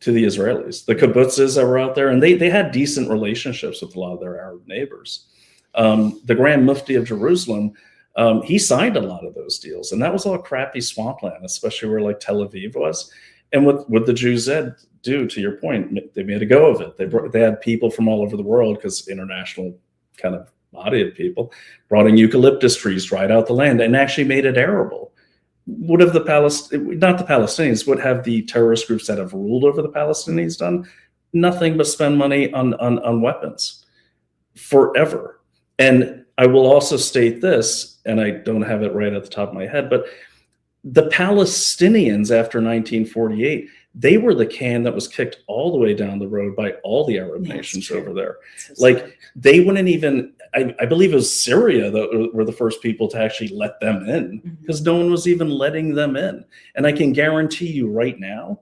to the Israelis, the kibbutzes that were out there, and they had decent relationships with a lot of their Arab neighbors. The Grand Mufti of Jerusalem, he signed a lot of those deals, and that was all crappy swampland, especially where like Tel Aviv was. And what the Jews said, do, to your point, they made a go of it. They had people from all over the world, because international kind of body of people brought in eucalyptus trees, dried out the land, and actually made it arable. What have not the Palestinians, what have the terrorist groups that have ruled over the Palestinians done? Nothing but spend money on weapons forever. And I will also state this, and I don't have it right at the top of my head, but the Palestinians after 1948, they were the can that was kicked all the way down the road by all the Arab nations over there. Like, they wouldn't even, I believe it was Syria that were the first people to actually let them in, because no one was even letting them in. And I can guarantee you right now,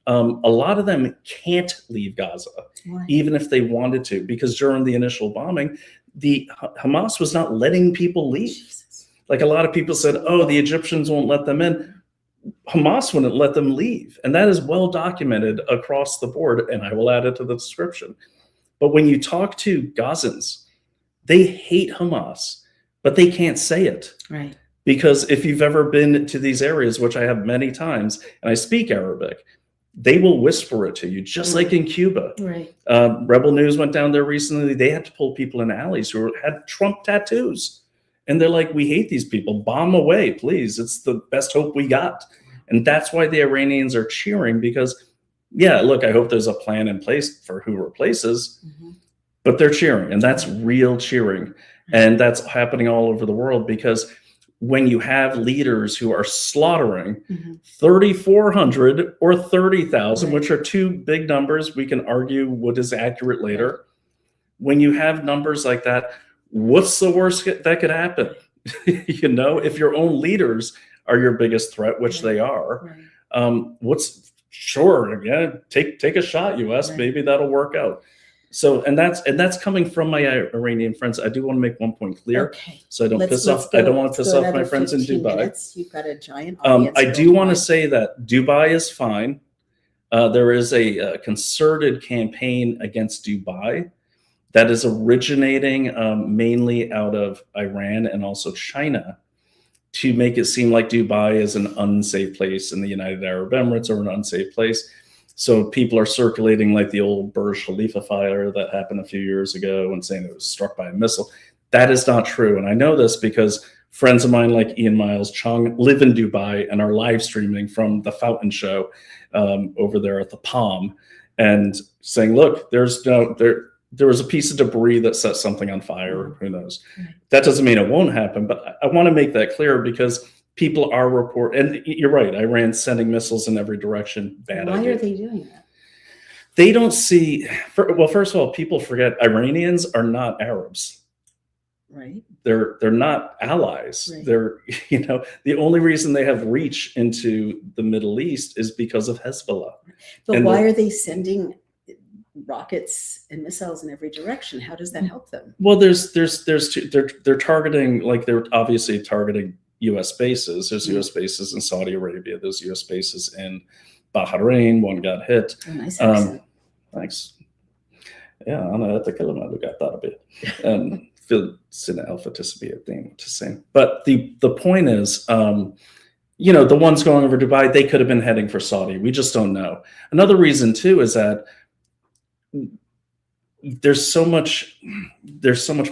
a lot of them can't leave Gaza, even if they wanted to, because during the initial bombing, the Hamas was not letting people leave. Like, a lot of people said, oh, the Egyptians won't let them in. Hamas wouldn't let them leave. And that is well documented across the board. And I will add it to the description. But when you talk to Gazans, they hate Hamas, but they can't say it. Right. Because if you've ever been to these areas, which I have many times, and I speak Arabic, they will whisper it to you, just like in Cuba. Right. Rebel News went down there recently. They had to pull people in alleys who had Trump tattoos. And they're like, we hate these people. Bomb away, please. It's the best hope we got. And that's why the Iranians are cheering, because, yeah, look, I hope there's a plan in place for who replaces, but they're cheering. And that's real cheering. And that's happening all over the world, because when you have leaders who are slaughtering 3,400 or 30,000, which are two big numbers, we can argue what is accurate later. When you have numbers like that, what's the worst that could happen? You know, if your own leaders are your biggest threat, which they are, take a shot, US, maybe that'll work out. So, and that's coming from my Iranian friends. I do want to make one point clear, so I don't piss off. I don't want to piss off my friends in Dubai. Minutes. You've got a giant audience. I do want to say that Dubai is fine. There is a concerted campaign against Dubai that is originating mainly out of Iran and also China, to make it seem like Dubai is an unsafe place in the United Arab Emirates, or an unsafe place. So people are circulating like the old Burj Khalifa fire that happened a few years ago and saying it was struck by a missile. That is not true. And I know this because friends of mine like Ian Miles Chung live in Dubai and are live streaming from the Fountain Show over there at the Palm, and saying, look, there was a piece of debris that set something on fire. Who knows? That doesn't mean it won't happen, but I want to make that clear, because people are and you're right, Iran's sending missiles in every direction. Bad idea. Why are they doing that? They don't see, well, first of all, people forget Iranians are not Arabs. Right. They're not allies. Right. They're, you know, the only reason they have reach into the Middle East is because of Hezbollah. But why are they sending rockets and missiles in every direction? How does that help them? Well, there's two, they're targeting, like, they're obviously targeting U.S. bases. There's U.S. bases in Saudi Arabia. There's U.S. bases in Bahrain. One got hit. Oh, nice accent. Thanks. Yeah, أنا أتكلم اللغات العربية. في سنة ألف تسبيح to sing. But the point is, you know, the ones going over Dubai, they could have been heading for Saudi. We just don't know. Another reason too is that there's so much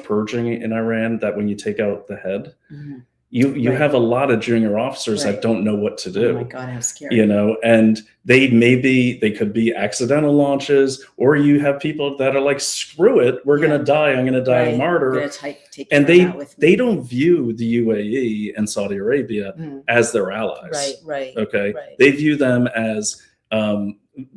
purging in Iran that when you take out the head, you have a lot of junior officers that don't know what to do. Oh my God, how scary. You know, and they could be accidental launches, or you have people that are like, screw it, we're going to die. I'm going to die a martyr. And they don't view the UAE and Saudi Arabia as their allies. Right. Okay. Right. They view them as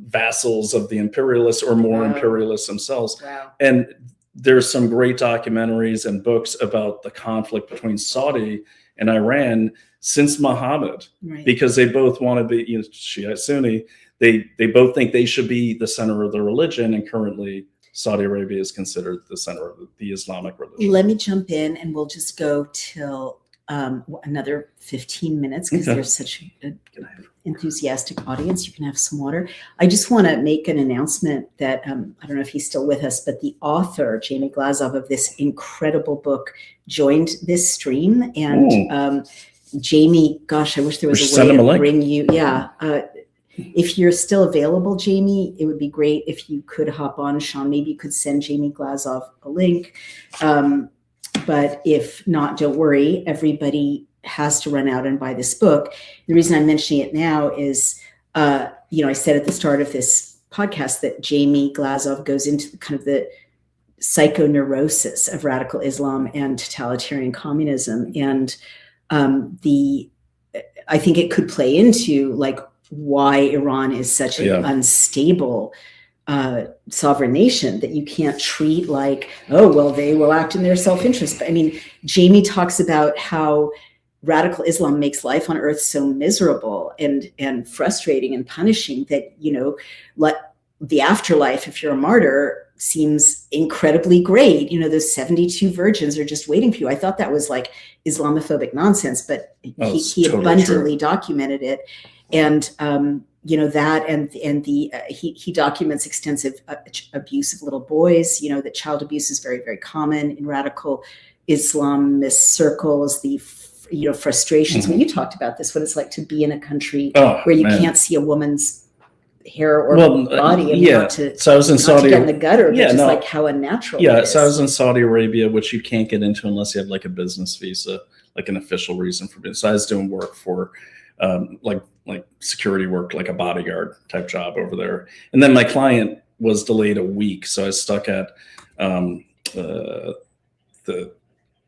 vassals of the imperialists, or more imperialists themselves. Wow. And there's some great documentaries and books about the conflict between Saudi and Iran since Muhammad, because they both want to be, you know, Shiite Sunni. They both think they should be the center of the religion, and currently Saudi Arabia is considered the center of the Islamic religion. Let me jump in, and we'll just go till another 15 minutes, because there's such an enthusiastic audience. You can have some water. I just want to make an announcement that I don't know if he's still with us, but the author, Jamie Glazov, of this incredible book joined this stream. And Jamie, gosh, I wish there was a way to bring you. Yeah. If you're still available, Jamie, it would be great if you could hop on. Sean, maybe you could send Jamie Glazov a link. But if not, don't worry. Everybody has to run out and buy this book. The reason I'm mentioning it now is, you know, I said at the start of this podcast that Jamie Glazov goes into kind of the psychoneurosis of radical Islam and totalitarian communism. And I think it could play into like why Iran is such an unstable sovereign nation that you can't treat like, oh, well, they will act in their self-interest. But I mean, Jamie talks about how radical Islam makes life on earth so miserable and frustrating and punishing that, you know, the afterlife, if you're a martyr, seems incredibly great. You know, those 72 virgins are just waiting for you. I thought that was like Islamophobic nonsense, but he totally abundantly documented it. And, you know, that and he documents extensive abuse of little boys, you know, that child abuse is very, very common in radical Islamist circles, the, you know, frustrations. When you talked about this, what it's like to be in a country where you can't see a woman's hair or Well, body, and yeah. not to So I was in not to Saudi. get in the gutter, but Yeah, just no. like how unnatural. Yeah, it so I was is. in Saudi Arabia, which you can't get into unless you have like a business visa, like an official reason for it. So I was doing work for like security work, like a bodyguard type job over there. And then my client was delayed a week, so I was stuck at the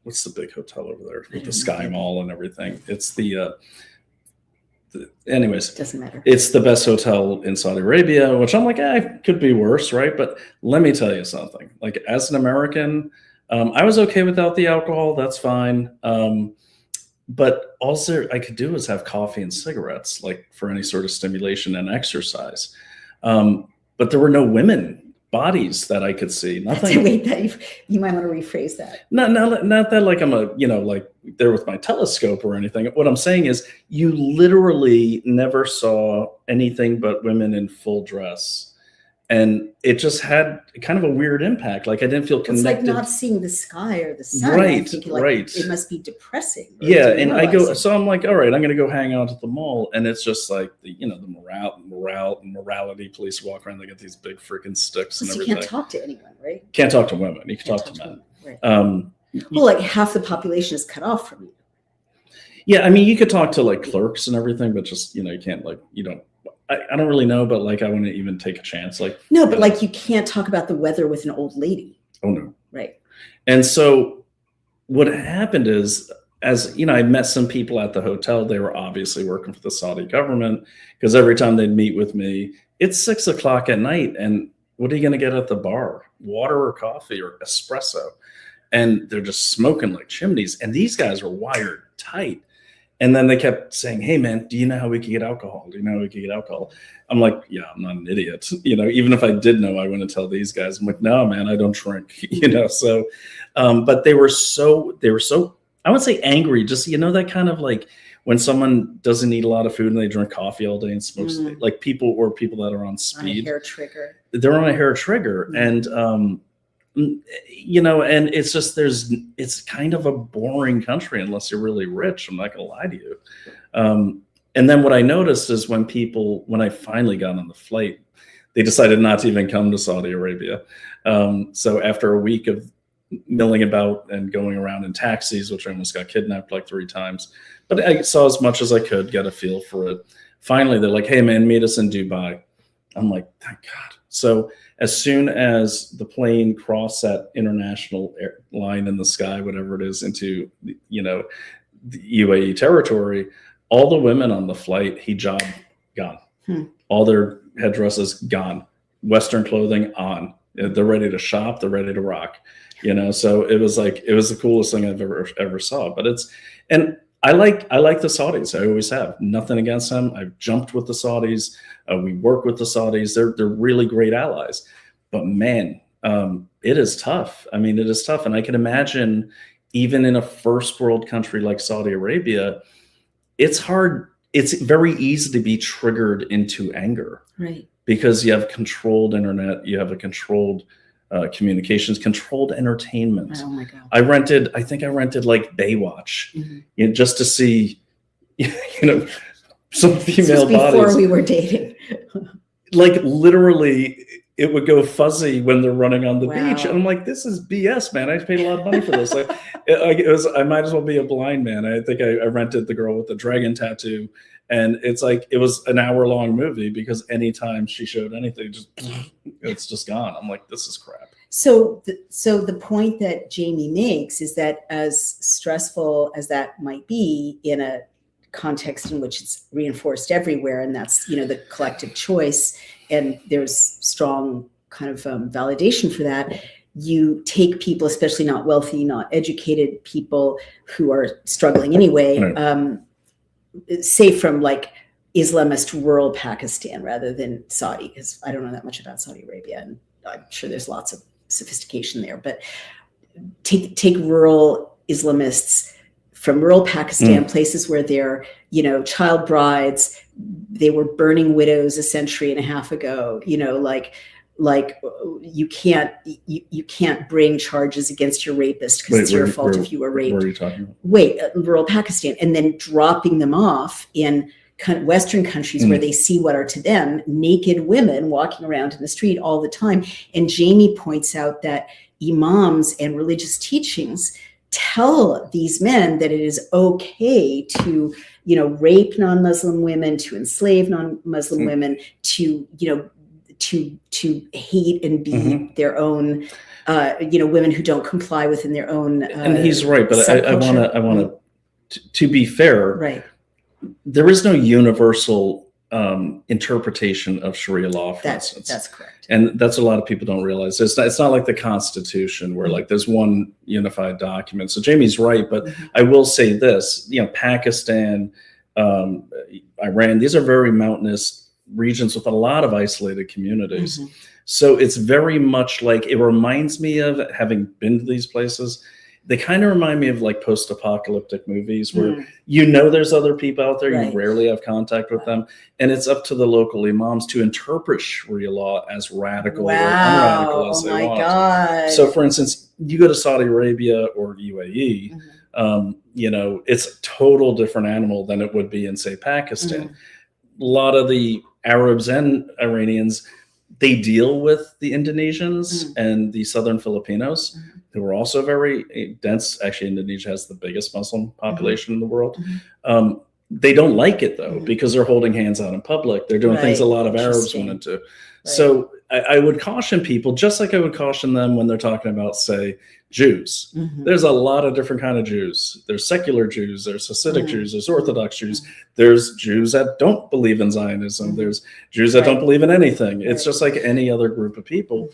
what's the big hotel over there with the Sky Mall and everything. It's anyways, Doesn't matter. it's the best hotel in Saudi Arabia, which I'm like, could be worse, right? But let me tell you something. Like, as an American, I was okay without the alcohol. That's fine. But also I could do is have coffee and cigarettes, like for any sort of stimulation and exercise. But there were no women bodies that I could see. Nothing. Wait, you might want to rephrase that. Not that like I'm like there with my telescope or anything. What I'm saying is you literally never saw anything but women in full dress. And it just had kind of a weird impact. Like I didn't feel connected. It's like not seeing the sky or the sun. Right, I think like right. it must be depressing. Right? Yeah, and I go, so I'm like, all right, I'm going to go hang out at the mall, and it's just like the morality police walk around. They get these big freaking sticks and you everything. can't talk to anyone, right? Can't talk to women. You can talk to men. Right. Well, like half the population is cut off from you. Yeah, I mean, you could talk to like clerks and everything, but just you can't I don't really know, but like I wouldn't even take a chance. Like no, but like you can't talk about the weather with an old lady. Oh no. Right. And so what happened is, as I met some people at the hotel. They were obviously working for the Saudi government, because every time they'd meet with me, it's 6 o'clock at night, and what are you going to get at the bar? Water or coffee or espresso? And they're just smoking like chimneys. And these guys are wired tight. And then they kept saying, hey, man, do you know how we can get alcohol? Do you know how we can get alcohol? I'm like, yeah, I'm not an idiot. Even if I did know, I wouldn't tell these guys. I'm like, no, man, I don't drink, So, but they were so, I would say angry. Just, that kind of like when someone doesn't eat a lot of food and they drink coffee all day and smokes, like people that are on speed. On a hair trigger. They're on a hair trigger. And, and it's just it's kind of a boring country unless you're really rich. I'm not gonna lie to you. And then what I noticed is when I finally got on the flight, they decided not to even come to Saudi Arabia. So after a week of milling about and going around in taxis, which I almost got kidnapped like 3 times, but I saw as much as I could, get a feel for it. Finally, they're like, hey man, meet us in Dubai. I'm like, thank God. So as soon as the plane crossed that international line in the sky, whatever it is, into the UAE territory, all the women on the flight, hijab gone, all their headdresses gone, Western clothing on. They're ready to shop. They're ready to rock. So it was the coolest thing I've ever saw. But I like the Saudis. I always have. Nothing against them. I've jumped with the Saudis. We work with the Saudis. They're really great allies. But man, it is tough. I mean, it is tough. And I can imagine even in a first world country like Saudi Arabia, it's hard. It's very easy to be triggered into anger. Right. Because you have controlled internet. You have a controlled communications, controlled entertainment. Oh my God. I think I rented like Baywatch, just to see, some female bodies. Before we were dating. Like literally, it would go fuzzy when they're running on the beach. And I'm like, this is BS, man. I paid a lot of money for this. I might as well be a blind man. I think I rented the girl with the dragon tattoo. And it's like, it was an hour-long movie, because anytime she showed anything, it's just gone. I'm like, this is crap. So the point that Jamie makes is that as stressful as that might be in a context in which it's reinforced everywhere, and that's, the collective choice, and there's strong kind of validation for that, you take people, especially not wealthy, not educated people who are struggling anyway, Right. Say from like Islamist rural Pakistan rather than Saudi, because I don't know that much about Saudi Arabia, and I'm sure there's lots of sophistication there, but take rural Islamists from rural Pakistan, places where they're, child brides, they were burning widows a century and a half ago, like you can't bring charges against your rapist because it's your fault if you were raped. What are you talking about? Rural Pakistan, and then dropping them off in Western countries where they see what are to them naked women walking around in the street all the time. And Jamie points out that imams and religious teachings tell these men that it is okay to, rape non-Muslim women, to enslave non-Muslim women, to, to hate and be their own, women who don't comply within their own. And he's right, but I want to be fair. Right. There is no universal interpretation of Sharia law, for instance. That's correct. And that's what a lot of people don't realize. It's not like the Constitution where like there's one unified document. So Jamie's right, but I will say this, Pakistan, Iran, these are very mountainous regions with a lot of isolated communities. So it's very much like, it reminds me of, having been to these places, they kind of remind me of like post-apocalyptic movies where there's other people out there, you rarely have contact with them, and it's up to the local imams to interpret Sharia law as radical or unradical as they want. God. So for instance, you go to Saudi Arabia or UAE, it's a total different animal than it would be in, say, Pakistan. A lot of the Arabs and Iranians, they deal with the Indonesians and the Southern Filipinos, who are also very dense. Actually, Indonesia has the biggest Muslim population in the world. They don't like it, though, because they're holding hands out in public. They're doing things a lot of Arabs wouldn't do. So I would caution people, just like I would caution them when they're talking about, say, Jews. There's a lot of different kind of Jews. There's secular Jews, there's Hasidic Jews, there's Orthodox Jews, there's Jews that don't believe in Zionism, there's Jews that don't believe in anything. It's just like any other group of people.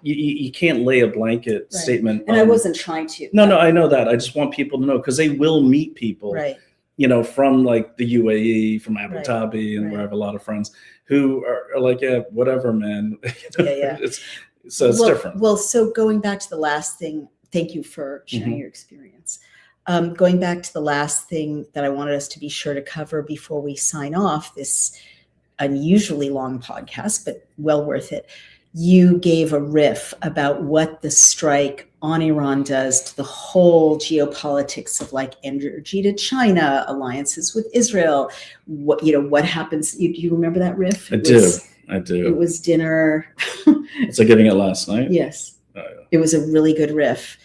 You can't lay a blanket statement. And I wasn't trying to. No, I know that. I just want people to know, because they will meet people, from like the UAE, from Abu Dhabi, and where I have a lot of friends who are like, yeah, whatever, man. So it's different. Well, so going back to the last thing, thank you for sharing your experience. Going back to the last thing that I wanted us to be sure to cover before we sign off this unusually long podcast, but well worth it. You gave a riff about what the strike on Iran does to the whole geopolitics of like energy to China, alliances with Israel. What happens? Do you remember that riff? I do. It was dinner. It's like getting it last night. Yes. It was a really good riff.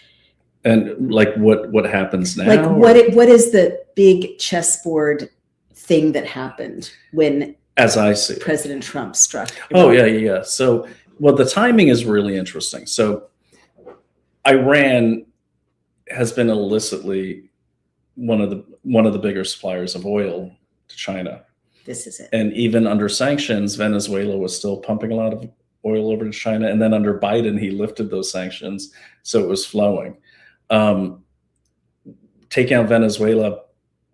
And like what happens now? Like what is the big chessboard thing that happened when, as I see, President Trump struck Iran? Oh yeah. So, well, the timing is really interesting. So Iran has been illicitly one of the bigger suppliers of oil to China. This is it. And even under sanctions, Venezuela was still pumping a lot of oil over to China. And then under Biden, he lifted those sanctions, so it was flowing. Taking out Venezuela,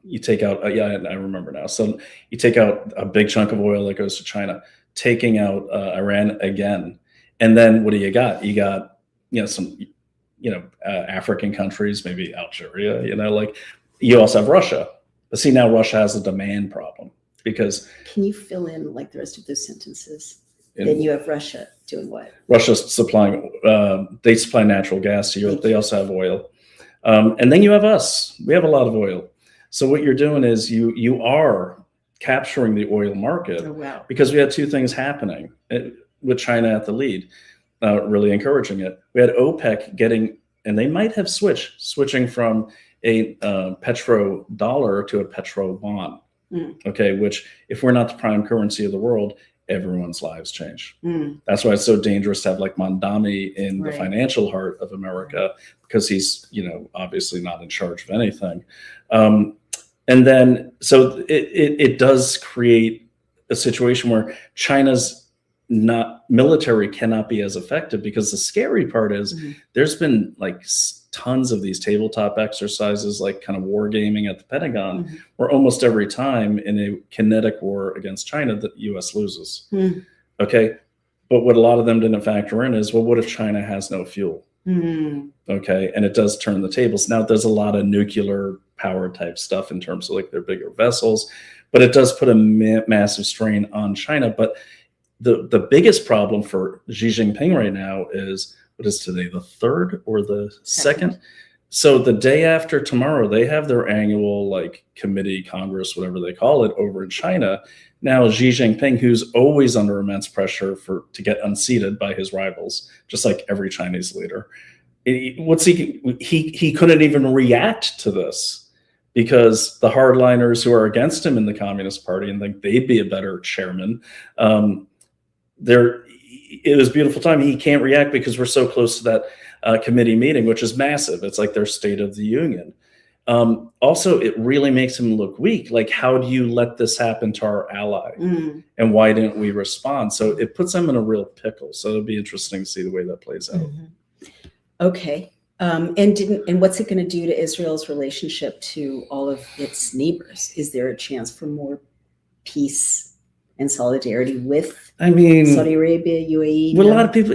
you take out, I remember now. So you take out a big chunk of oil that goes to China, taking out Iran again. And then what do you got? You got, some, African countries, maybe Algeria, you also have Russia. But see, now Russia has a demand problem because. Can you fill in like the rest of those sentences? Then you have Russia doing what? Russia's supplying, they supply natural gas to Europe. They also have oil. And then you have us. We have a lot of oil. So what you're doing is you are capturing the oil market. Oh, wow. Because we had two things happening with China at the lead, really encouraging it. We had OPEC and they might have switching from a petrodollar to a petro yuan. Okay, which if we're not the prime currency of the world, everyone's lives change. That's why it's so dangerous to have like Mondami in the financial heart of America, because he's, obviously not in charge of anything. And then, so it does create a situation where China's military cannot be as effective, because the scary part is there's been like tons of these tabletop exercises, like kind of war gaming at the Pentagon, where almost every time in a kinetic war against China, the U.S. loses. Okay. But what a lot of them didn't factor in is, well, what if China has no fuel? Okay. And it does turn the tables. Now there's a lot of nuclear power type stuff in terms of like their bigger vessels, but it does put a massive strain on China. But the biggest problem for Xi Jinping right now is, what is today, the 3rd or the 2nd? So the day after tomorrow, they have their annual like committee, Congress, whatever they call it, over in China. Now Xi Jinping, who's always under immense pressure to get unseated by his rivals, just like every Chinese leader, he couldn't even react to this because the hardliners who are against him in the Communist Party and think they'd be a better chairman, it was a beautiful time. He can't react because we're so close to that committee meeting, which is massive. It's like their State of the Union. Also, it really makes him look weak. Like, how do you let this happen to our ally? And why didn't we respond? So it puts them in a real pickle. So it'll be interesting to see the way that plays out. Okay. And what's it going to do to Israel's relationship to all of its neighbors? Is there a chance for more peace and solidarity with Saudi Arabia, UAE? Well, a lot of people,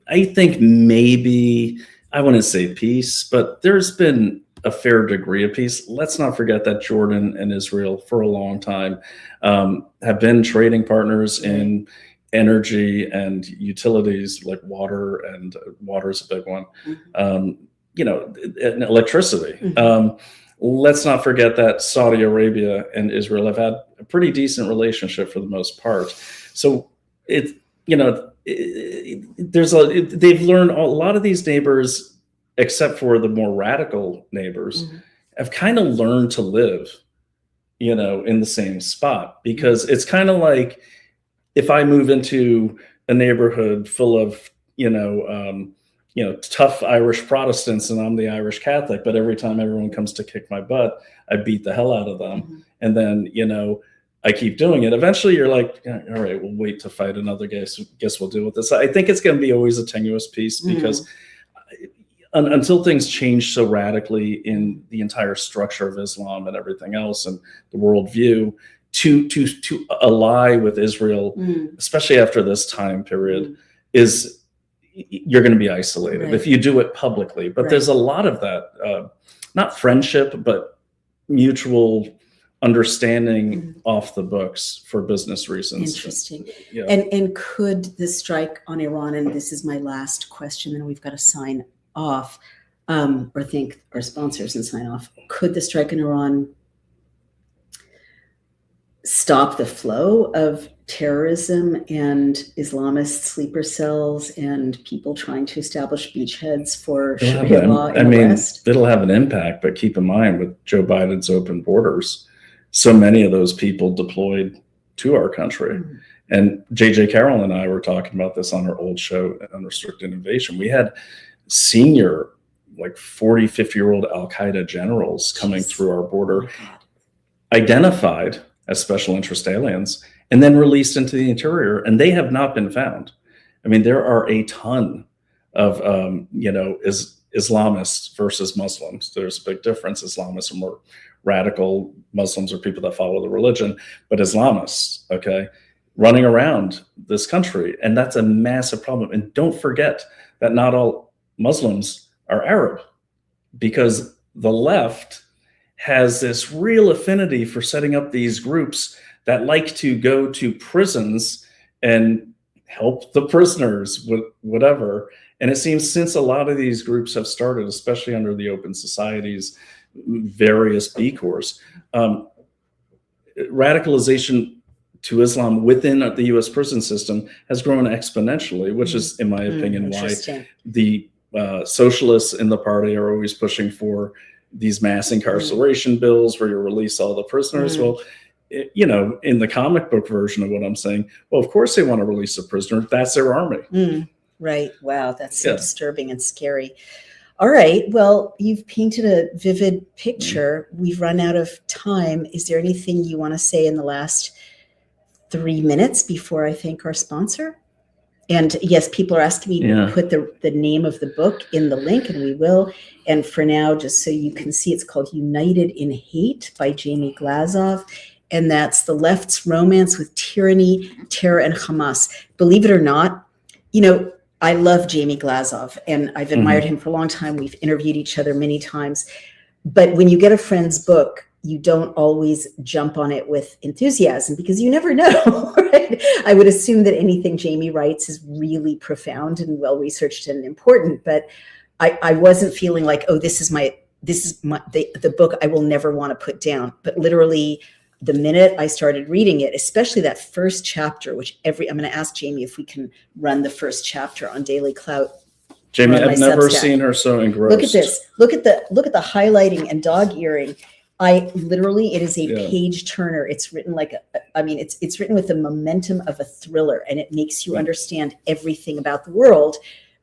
I think maybe, I wouldn't say peace, but there's been a fair degree of peace. Let's not forget that Jordan and Israel for a long time have been trading partners in energy and utilities, like water, and water is a big one, and electricity. Let's not forget that Saudi Arabia and Israel have had a pretty decent relationship for the most part. So they've learned a lot of these neighbors, except for the more radical neighbors, have kind of learned to live, in the same spot, because it's kind of like if I move into a neighborhood full of, tough Irish Protestants and I'm the Irish Catholic, but every time everyone comes to kick my butt, I beat the hell out of them. And then, I keep doing it. Eventually you're like, yeah, all right, we'll wait to fight another guy. So guess we'll deal with this. I think it's going to be always a tenuous piece because until things change so radically in the entire structure of Islam and everything else and the worldview, to ally with Israel, especially after this time period, you're going to be isolated if you do it publicly. But there's a lot of that, not friendship, but mutual understanding off the books for business reasons. Interesting. Yeah. And could the strike on Iran, and this is my last question, then we've got to sign off, or thank our sponsors and sign off. Could the strike in Iran stop the flow of terrorism and Islamist sleeper cells and people trying to establish beachheads for Sharia law in the West? It'll have an impact, but keep in mind with Joe Biden's open borders, so many of those people deployed to our country. And JJ Carroll and I were talking about this on our old show, Unrestricted Invasion. We had senior, like 40, 50-year-old Al-Qaeda generals coming through our border, identified as special interest aliens, and then released into the interior, and they have not been found. There are a ton of, Islamists versus Muslims. There's a big difference. Islamists are more radical. Muslims are people that follow the religion, but Islamists, running around this country, and that's a massive problem. And don't forget that not all Muslims are Arab, because the left has this real affinity for setting up these groups that like to go to prisons and help the prisoners with whatever. And it seems since a lot of these groups have started, especially under the Open Society's various B Corps, radicalization to Islam within the U.S. prison system has grown exponentially, which is, in my opinion, why the socialists in the party are always pushing for these mass incarceration bills where you release all the prisoners. Well, in the comic book version of what I'm saying, well, of course they want to release a prisoner. That's their army. Right. Wow. That's so disturbing and scary. All right. Well, you've painted a vivid picture. We've run out of time. Is there anything you want to say in the last 3 minutes before I thank our sponsor? And yes, people are asking me to put the name of the book in the link, and we will. And for now, just so you can see, it's called United in Hate by Jamie Glazov. And that's the left's romance with tyranny, terror, and Hamas. Believe it or not, I love Jamie Glazov, and I've admired him for a long time. We've interviewed each other many times. But when you get a friend's book, you don't always jump on it with enthusiasm, because you never know, right? I would assume that anything Jamie writes is really profound and well-researched and important. But I wasn't feeling like, oh, this is the book I will never want to put down. But literally the minute I started reading it, especially that first chapter, which I'm going to ask Jamie if we can run the first chapter on Daily Clout. Jamie, I've never seen her so engrossed. Look at this. Look at the highlighting and dog earring. It is a page turner. It's written it's written with the momentum of a thriller, and it makes you understand everything about the world,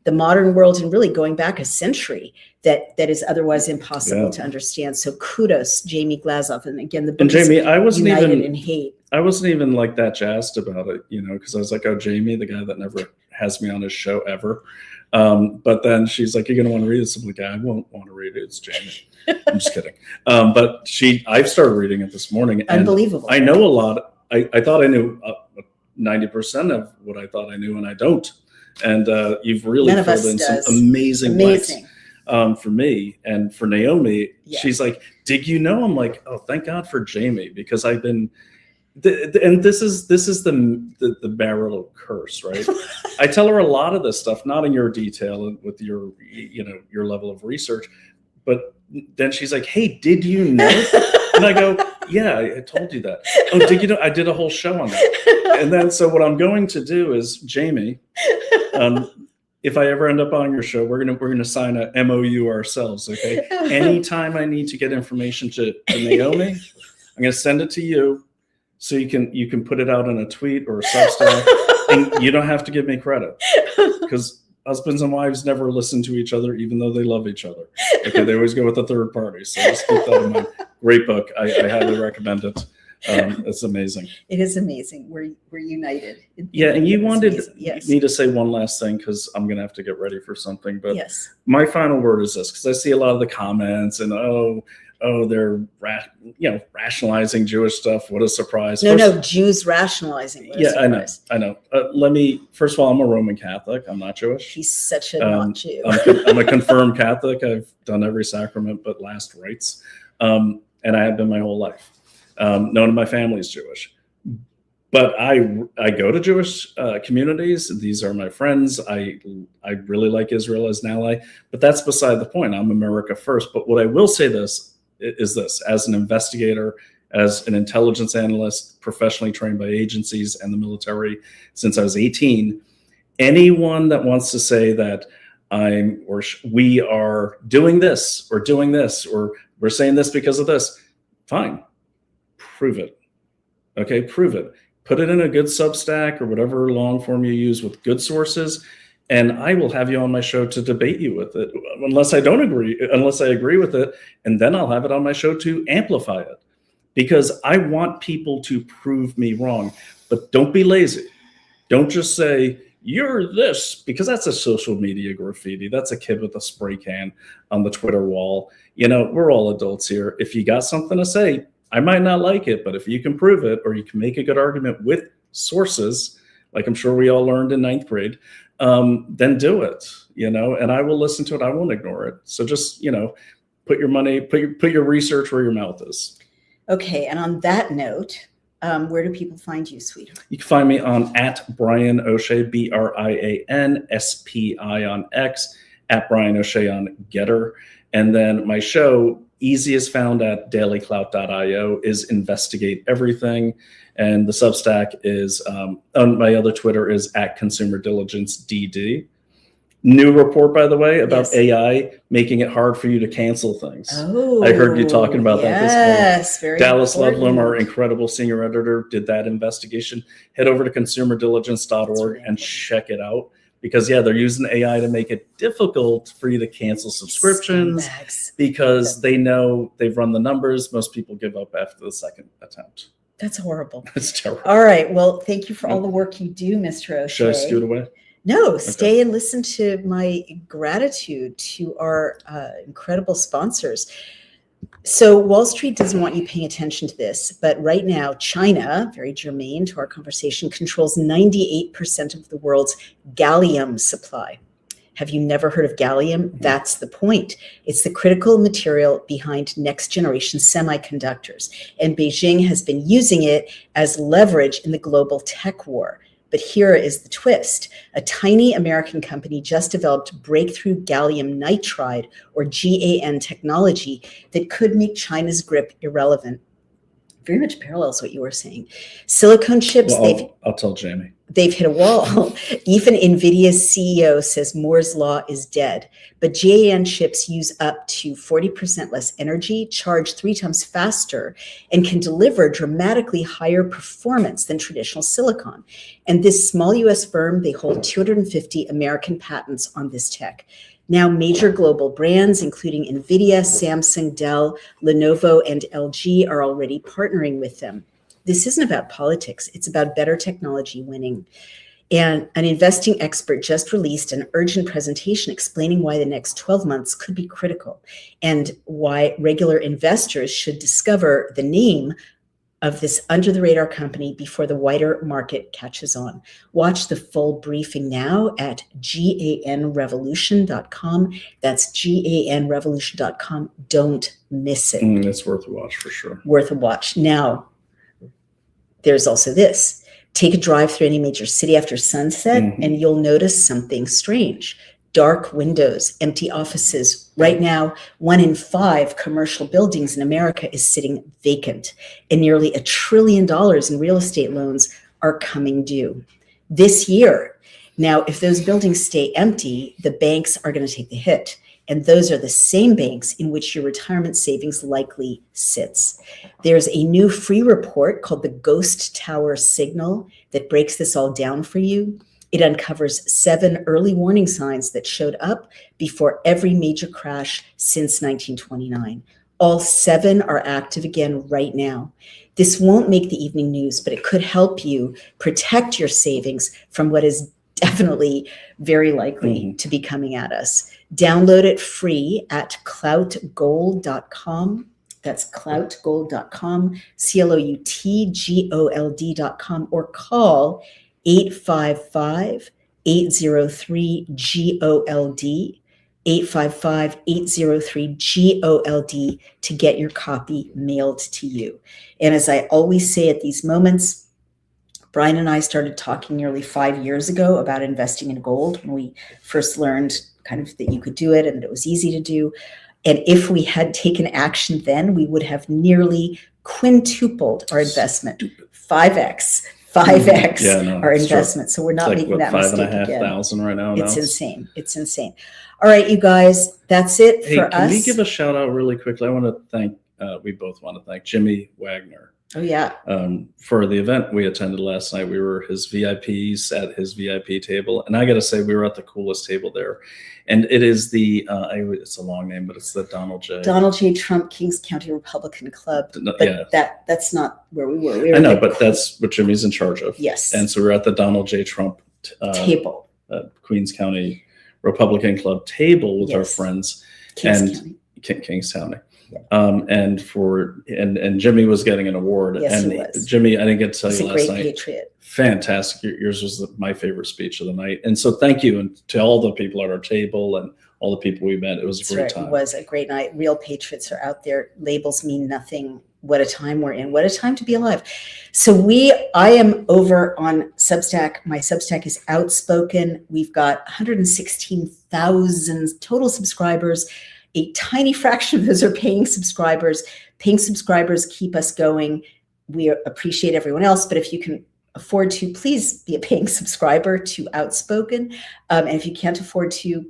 the modern world, and really going back a century that is otherwise impossible to understand. So kudos, Jamie Glazoff. And again, the book Jamie, I wasn't United even in Hate. I wasn't even like that jazzed about it, because I was like, oh, Jamie, the guy that never has me on his show ever. But then she's like, you're going to want to read this. I'm like, I won't want to read it. It's Jamie. I'm just kidding. But I've started reading it this morning. And unbelievable. I know a lot. I thought I knew 90% of what I thought I knew, and I don't. And you've really filled in some amazing blanks for me and for Naomi. Yeah. She's like, did you know? I'm like, oh, thank God for Jamie, because I've been. And this is the marital curse, right? I tell her a lot of this stuff, not in your detail with your your level of research, but then she's like, hey, did you know? And I go, yeah, I told you that. Oh, did you know? I did a whole show on that. And then so what I'm going to do is, Jamie, if I ever end up on your show, we're gonna sign a MOU ourselves, okay? Anytime I need to get information to Naomi, I'm gonna send it to you. So you can put it out in a tweet or a Substack, and you don't have to give me credit, because husbands and wives never listen to each other, even though they love each other. Okay, they always go with the third party. So just keep that in mind. Great book. I highly recommend it. It's amazing. It is amazing. We're united. And you wanted me to say one last thing, because I'm going to have to get ready for something. But my final word is this, because I see a lot of the comments and they're rationalizing Jewish stuff. What a surprise! No, Jews rationalizing. I know. First of all, I'm a Roman Catholic. I'm not Jewish. He's such a not Jew. I'm a confirmed Catholic. I've done every sacrament but last rites, and I have been my whole life. None of my family is Jewish, but I go to Jewish communities. These are my friends. I really like Israel as an ally, but that's beside the point. I'm America first. But what I will say is this, as an investigator, as an intelligence analyst, professionally trained by agencies and the military since I was 18, anyone that wants to say that we are doing this, or we're saying this because of this, fine, prove it. Okay, prove it. Put it in a good Substack or whatever long form you use with good sources, and I will have you on my show to debate you with it, unless I agree with it, and then I'll have it on my show to amplify it, because I want people to prove me wrong. But don't be lazy. Don't just say, you're this, because that's a social media graffiti. That's a kid with a spray can on the Twitter wall. We're all adults here. If you got something to say, I might not like it, but if you can prove it, or you can make a good argument with sources, like I'm sure we all learned in 9th grade, then do it, and I will listen to it. I won't ignore it. So just, put your research where your mouth is. Okay. And on that note, where do people find you, sweetheart? You can find me on @BrianO'Shea, BrianSPI on X, @BrianO'Shea on Getter. And then my show, easiest found at dailyclout.io, is Investigate Everything. And the Substack is, on my other Twitter is @ConsumerDiligenceDD. New report, by the way, about AI making it hard for you to cancel things. Oh, I heard you talking about that this morning. Yes, very Dallas important. Ludlam, our incredible senior editor, did that investigation. Head over to consumerdiligence.org and check it out. Because, they're using AI to make it difficult for you to cancel subscriptions, because they know they've run the numbers. Most people give up after the second attempt. That's horrible. It's terrible. All right. Well, thank you for all the work you do, Mr. O'Shea. Should I scoot away? No, stay and listen to my gratitude to our incredible sponsors. So Wall Street doesn't want you paying attention to this, but right now, China, very germane to our conversation, controls 98% of the world's gallium supply. Have you never heard of gallium? That's the point. It's the critical material behind next generation semiconductors. And Beijing has been using it as leverage in the global tech war. But here is the twist. A tiny American company just developed breakthrough gallium nitride, or GaN technology, that could make China's grip irrelevant. Very much parallels what you were saying. Silicone chips, Well, I'll tell Jamie. they've hit a wall. Even NVIDIA's CEO says Moore's law is dead. But GaN chips use up to 40% less energy, charge 3 times faster, and can deliver dramatically higher performance than traditional silicon. And this small US firm, they hold 250 American patents on this tech. Now, major global brands, including NVIDIA, Samsung, Dell, Lenovo, and LG, are already partnering with them. This isn't about politics. It's about better technology winning. And an investing expert just released an urgent presentation explaining why the next 12 months could be critical and why regular investors should discover the name of this under-the-radar company before the wider market catches on. Watch the full briefing now at ganrevolution.com. That's ganrevolution.com. Don't miss it. It's worth a watch for sure. Worth a watch. Now, there's also this. Take a drive through any major city after sunset, and you'll notice something strange. Dark windows, empty offices. Right now, 1 in 5 commercial buildings in America is sitting vacant, and nearly $1 trillion in real estate loans are coming due this year. Now, if those buildings stay empty, the banks are going to take the hit. And those are the same banks in which your retirement savings likely sits. There's a new free report called the Ghost Tower Signal that breaks this all down for you. It uncovers 7 early warning signs that showed up before every major crash since 1929. All 7 are active again right now. This won't make the evening news, but it could help you protect your savings from what is definitely very likely to be coming at us. Download it free at cloutgold.com. That's cloutgold.com, cloutgold.com, or call 855-803-GOLD, 855-803-GOLD to get your copy mailed to you. And as I always say at these moments, Brian and I started talking nearly 5 years ago about investing in gold when we first learned kind of that you could do it and that it was easy to do. And if we had taken action then, we would have nearly quintupled our investment, 5x our investment. True. So we're not making that mistake again. $5,500 right now. It's insane. It's insane. All right, you guys, that's it for us. Can we give a shout out really quickly? I want to thank, we both want to thank Jimmy Wagner. Oh, yeah. For the event we attended last night. We were his VIPs at his VIP table. And I got to say, we were at the coolest table there. And it is the, it's a long name, but it's the Donald J. Trump Kings County Republican Club. But yeah. that's not where we were. I know, but that's what Jimmy's in charge of. Yes. And so we're at the Donald J. Trump table. Queens County Republican Club table with our friends. Kings County. And Jimmy was getting an award. Yes, and he was. Jimmy, I didn't get to tell you last night. He's a great patriot. Fantastic. Yours was my favorite speech of the night. And so thank you. And to all the people at our table and all the people we met, it was a great time. It was a great night. Real patriots are out there. Labels mean nothing. What a time we're in. What a time to be alive. So I am over on Substack. My Substack is Outspoken. We've got 116,000 total subscribers. A tiny fraction of those are paying subscribers. Paying subscribers keep us going. We appreciate everyone else, but if you can afford to, please be a paying subscriber to Outspoken. And if you can't afford to,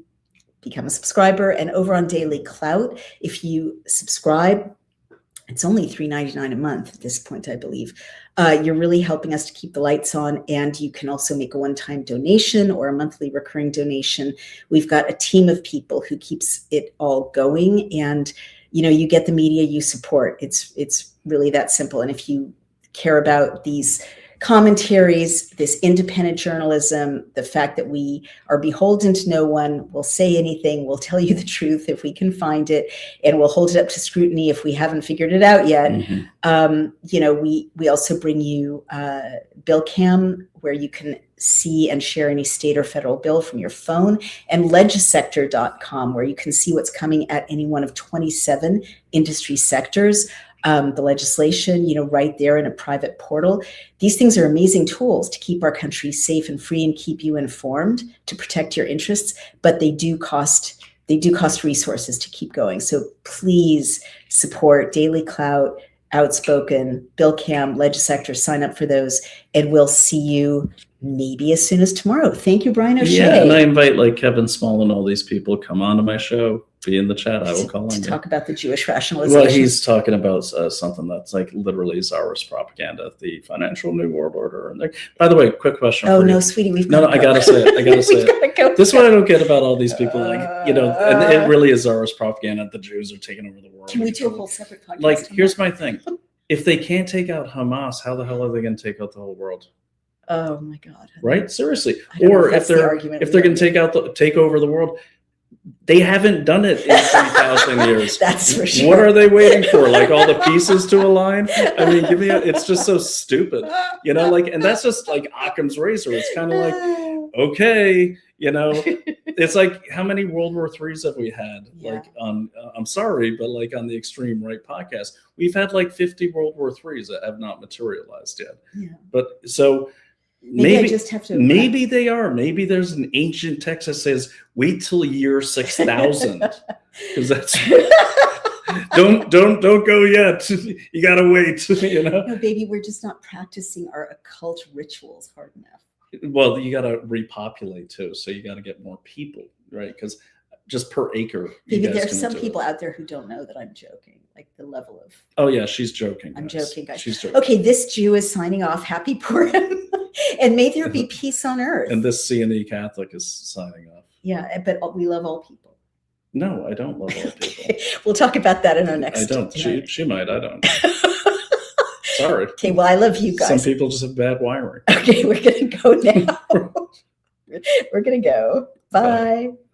become a subscriber. And over on Daily Clout, if you subscribe, it's only $3.99 a month at this point, I believe. You're really helping us to keep the lights on, and you can also make a one-time donation or a monthly recurring donation. We've got a team of people who keeps it all going, and you get the media you support. It's really that simple. And if you care about these commentaries, this independent journalism, the fact that we are beholden to no one, we'll say anything, we'll tell you the truth if we can find it, and we'll hold it up to scrutiny if we haven't figured it out yet. We also bring you Bill Cam, where you can see and share any state or federal bill from your phone, and legisector.com, where you can see what's coming at any one of 27 industry sectors. the legislation, right there in a private portal. These things are amazing tools to keep our country safe and free and keep you informed, to protect your interests, but they do cost resources to keep going. So please support Daily Clout, Outspoken, Bill Cam, Legisector. Sign up for those, and we'll see you maybe as soon as tomorrow. Thank you, Brian O'Shea. Yeah, and I invite like Kevin Small and all these people, come on to my show, be in the chat. I will call to on talk about the Jewish rationalization. Well, he's talking about something that's like literally Tsarist propaganda, the financial new world order. And by the way, quick question. Oh for no, you. sweetie, we've no, I gotta say it. I gotta say it. Go. This is what I don't get about all these people, like, and it really is Tsarist propaganda. The Jews are taking over the world. Can we do a whole separate podcast? Like, here's my thing: if they can't take out Hamas, how the hell are they going to take out the whole world? Oh my God! Right? Seriously. Or if they're going to take over the world, they haven't done it in 3,000 years. That's for sure. What are they waiting for? Like all the pieces to align? I mean, it's just so stupid, and that's just like Occam's razor. It's kind of like, okay, it's like, how many World War IIIs have we had? Yeah. Like I'm sorry, but like on the Extreme Right podcast, we've had like 50 World War IIIs that have not materialized yet. Yeah. But so maybe I just have to. Maybe they are. Maybe there's an ancient text that says, "Wait till year 6,000," because that's don't go yet. You gotta wait. No, baby, we're just not practicing our occult rituals hard enough. Well, you got to repopulate too, so you got to get more people, right? Because just per acre. Maybe there's some people out there who don't know that I'm joking, like the level of. Oh yeah, she's joking. I'm joking, guys. She's joking. Okay, this Jew is signing off. Happy Purim, and may there be peace on earth. And this C&E Catholic is signing off. Yeah, but we love all people. No, I don't love all people. Okay, we'll talk about that in our next. I don't. She might. I don't. Sorry. Okay, well, I love you guys. Some people just have bad wiring. Okay, we're going to go now. We're going to go. Bye.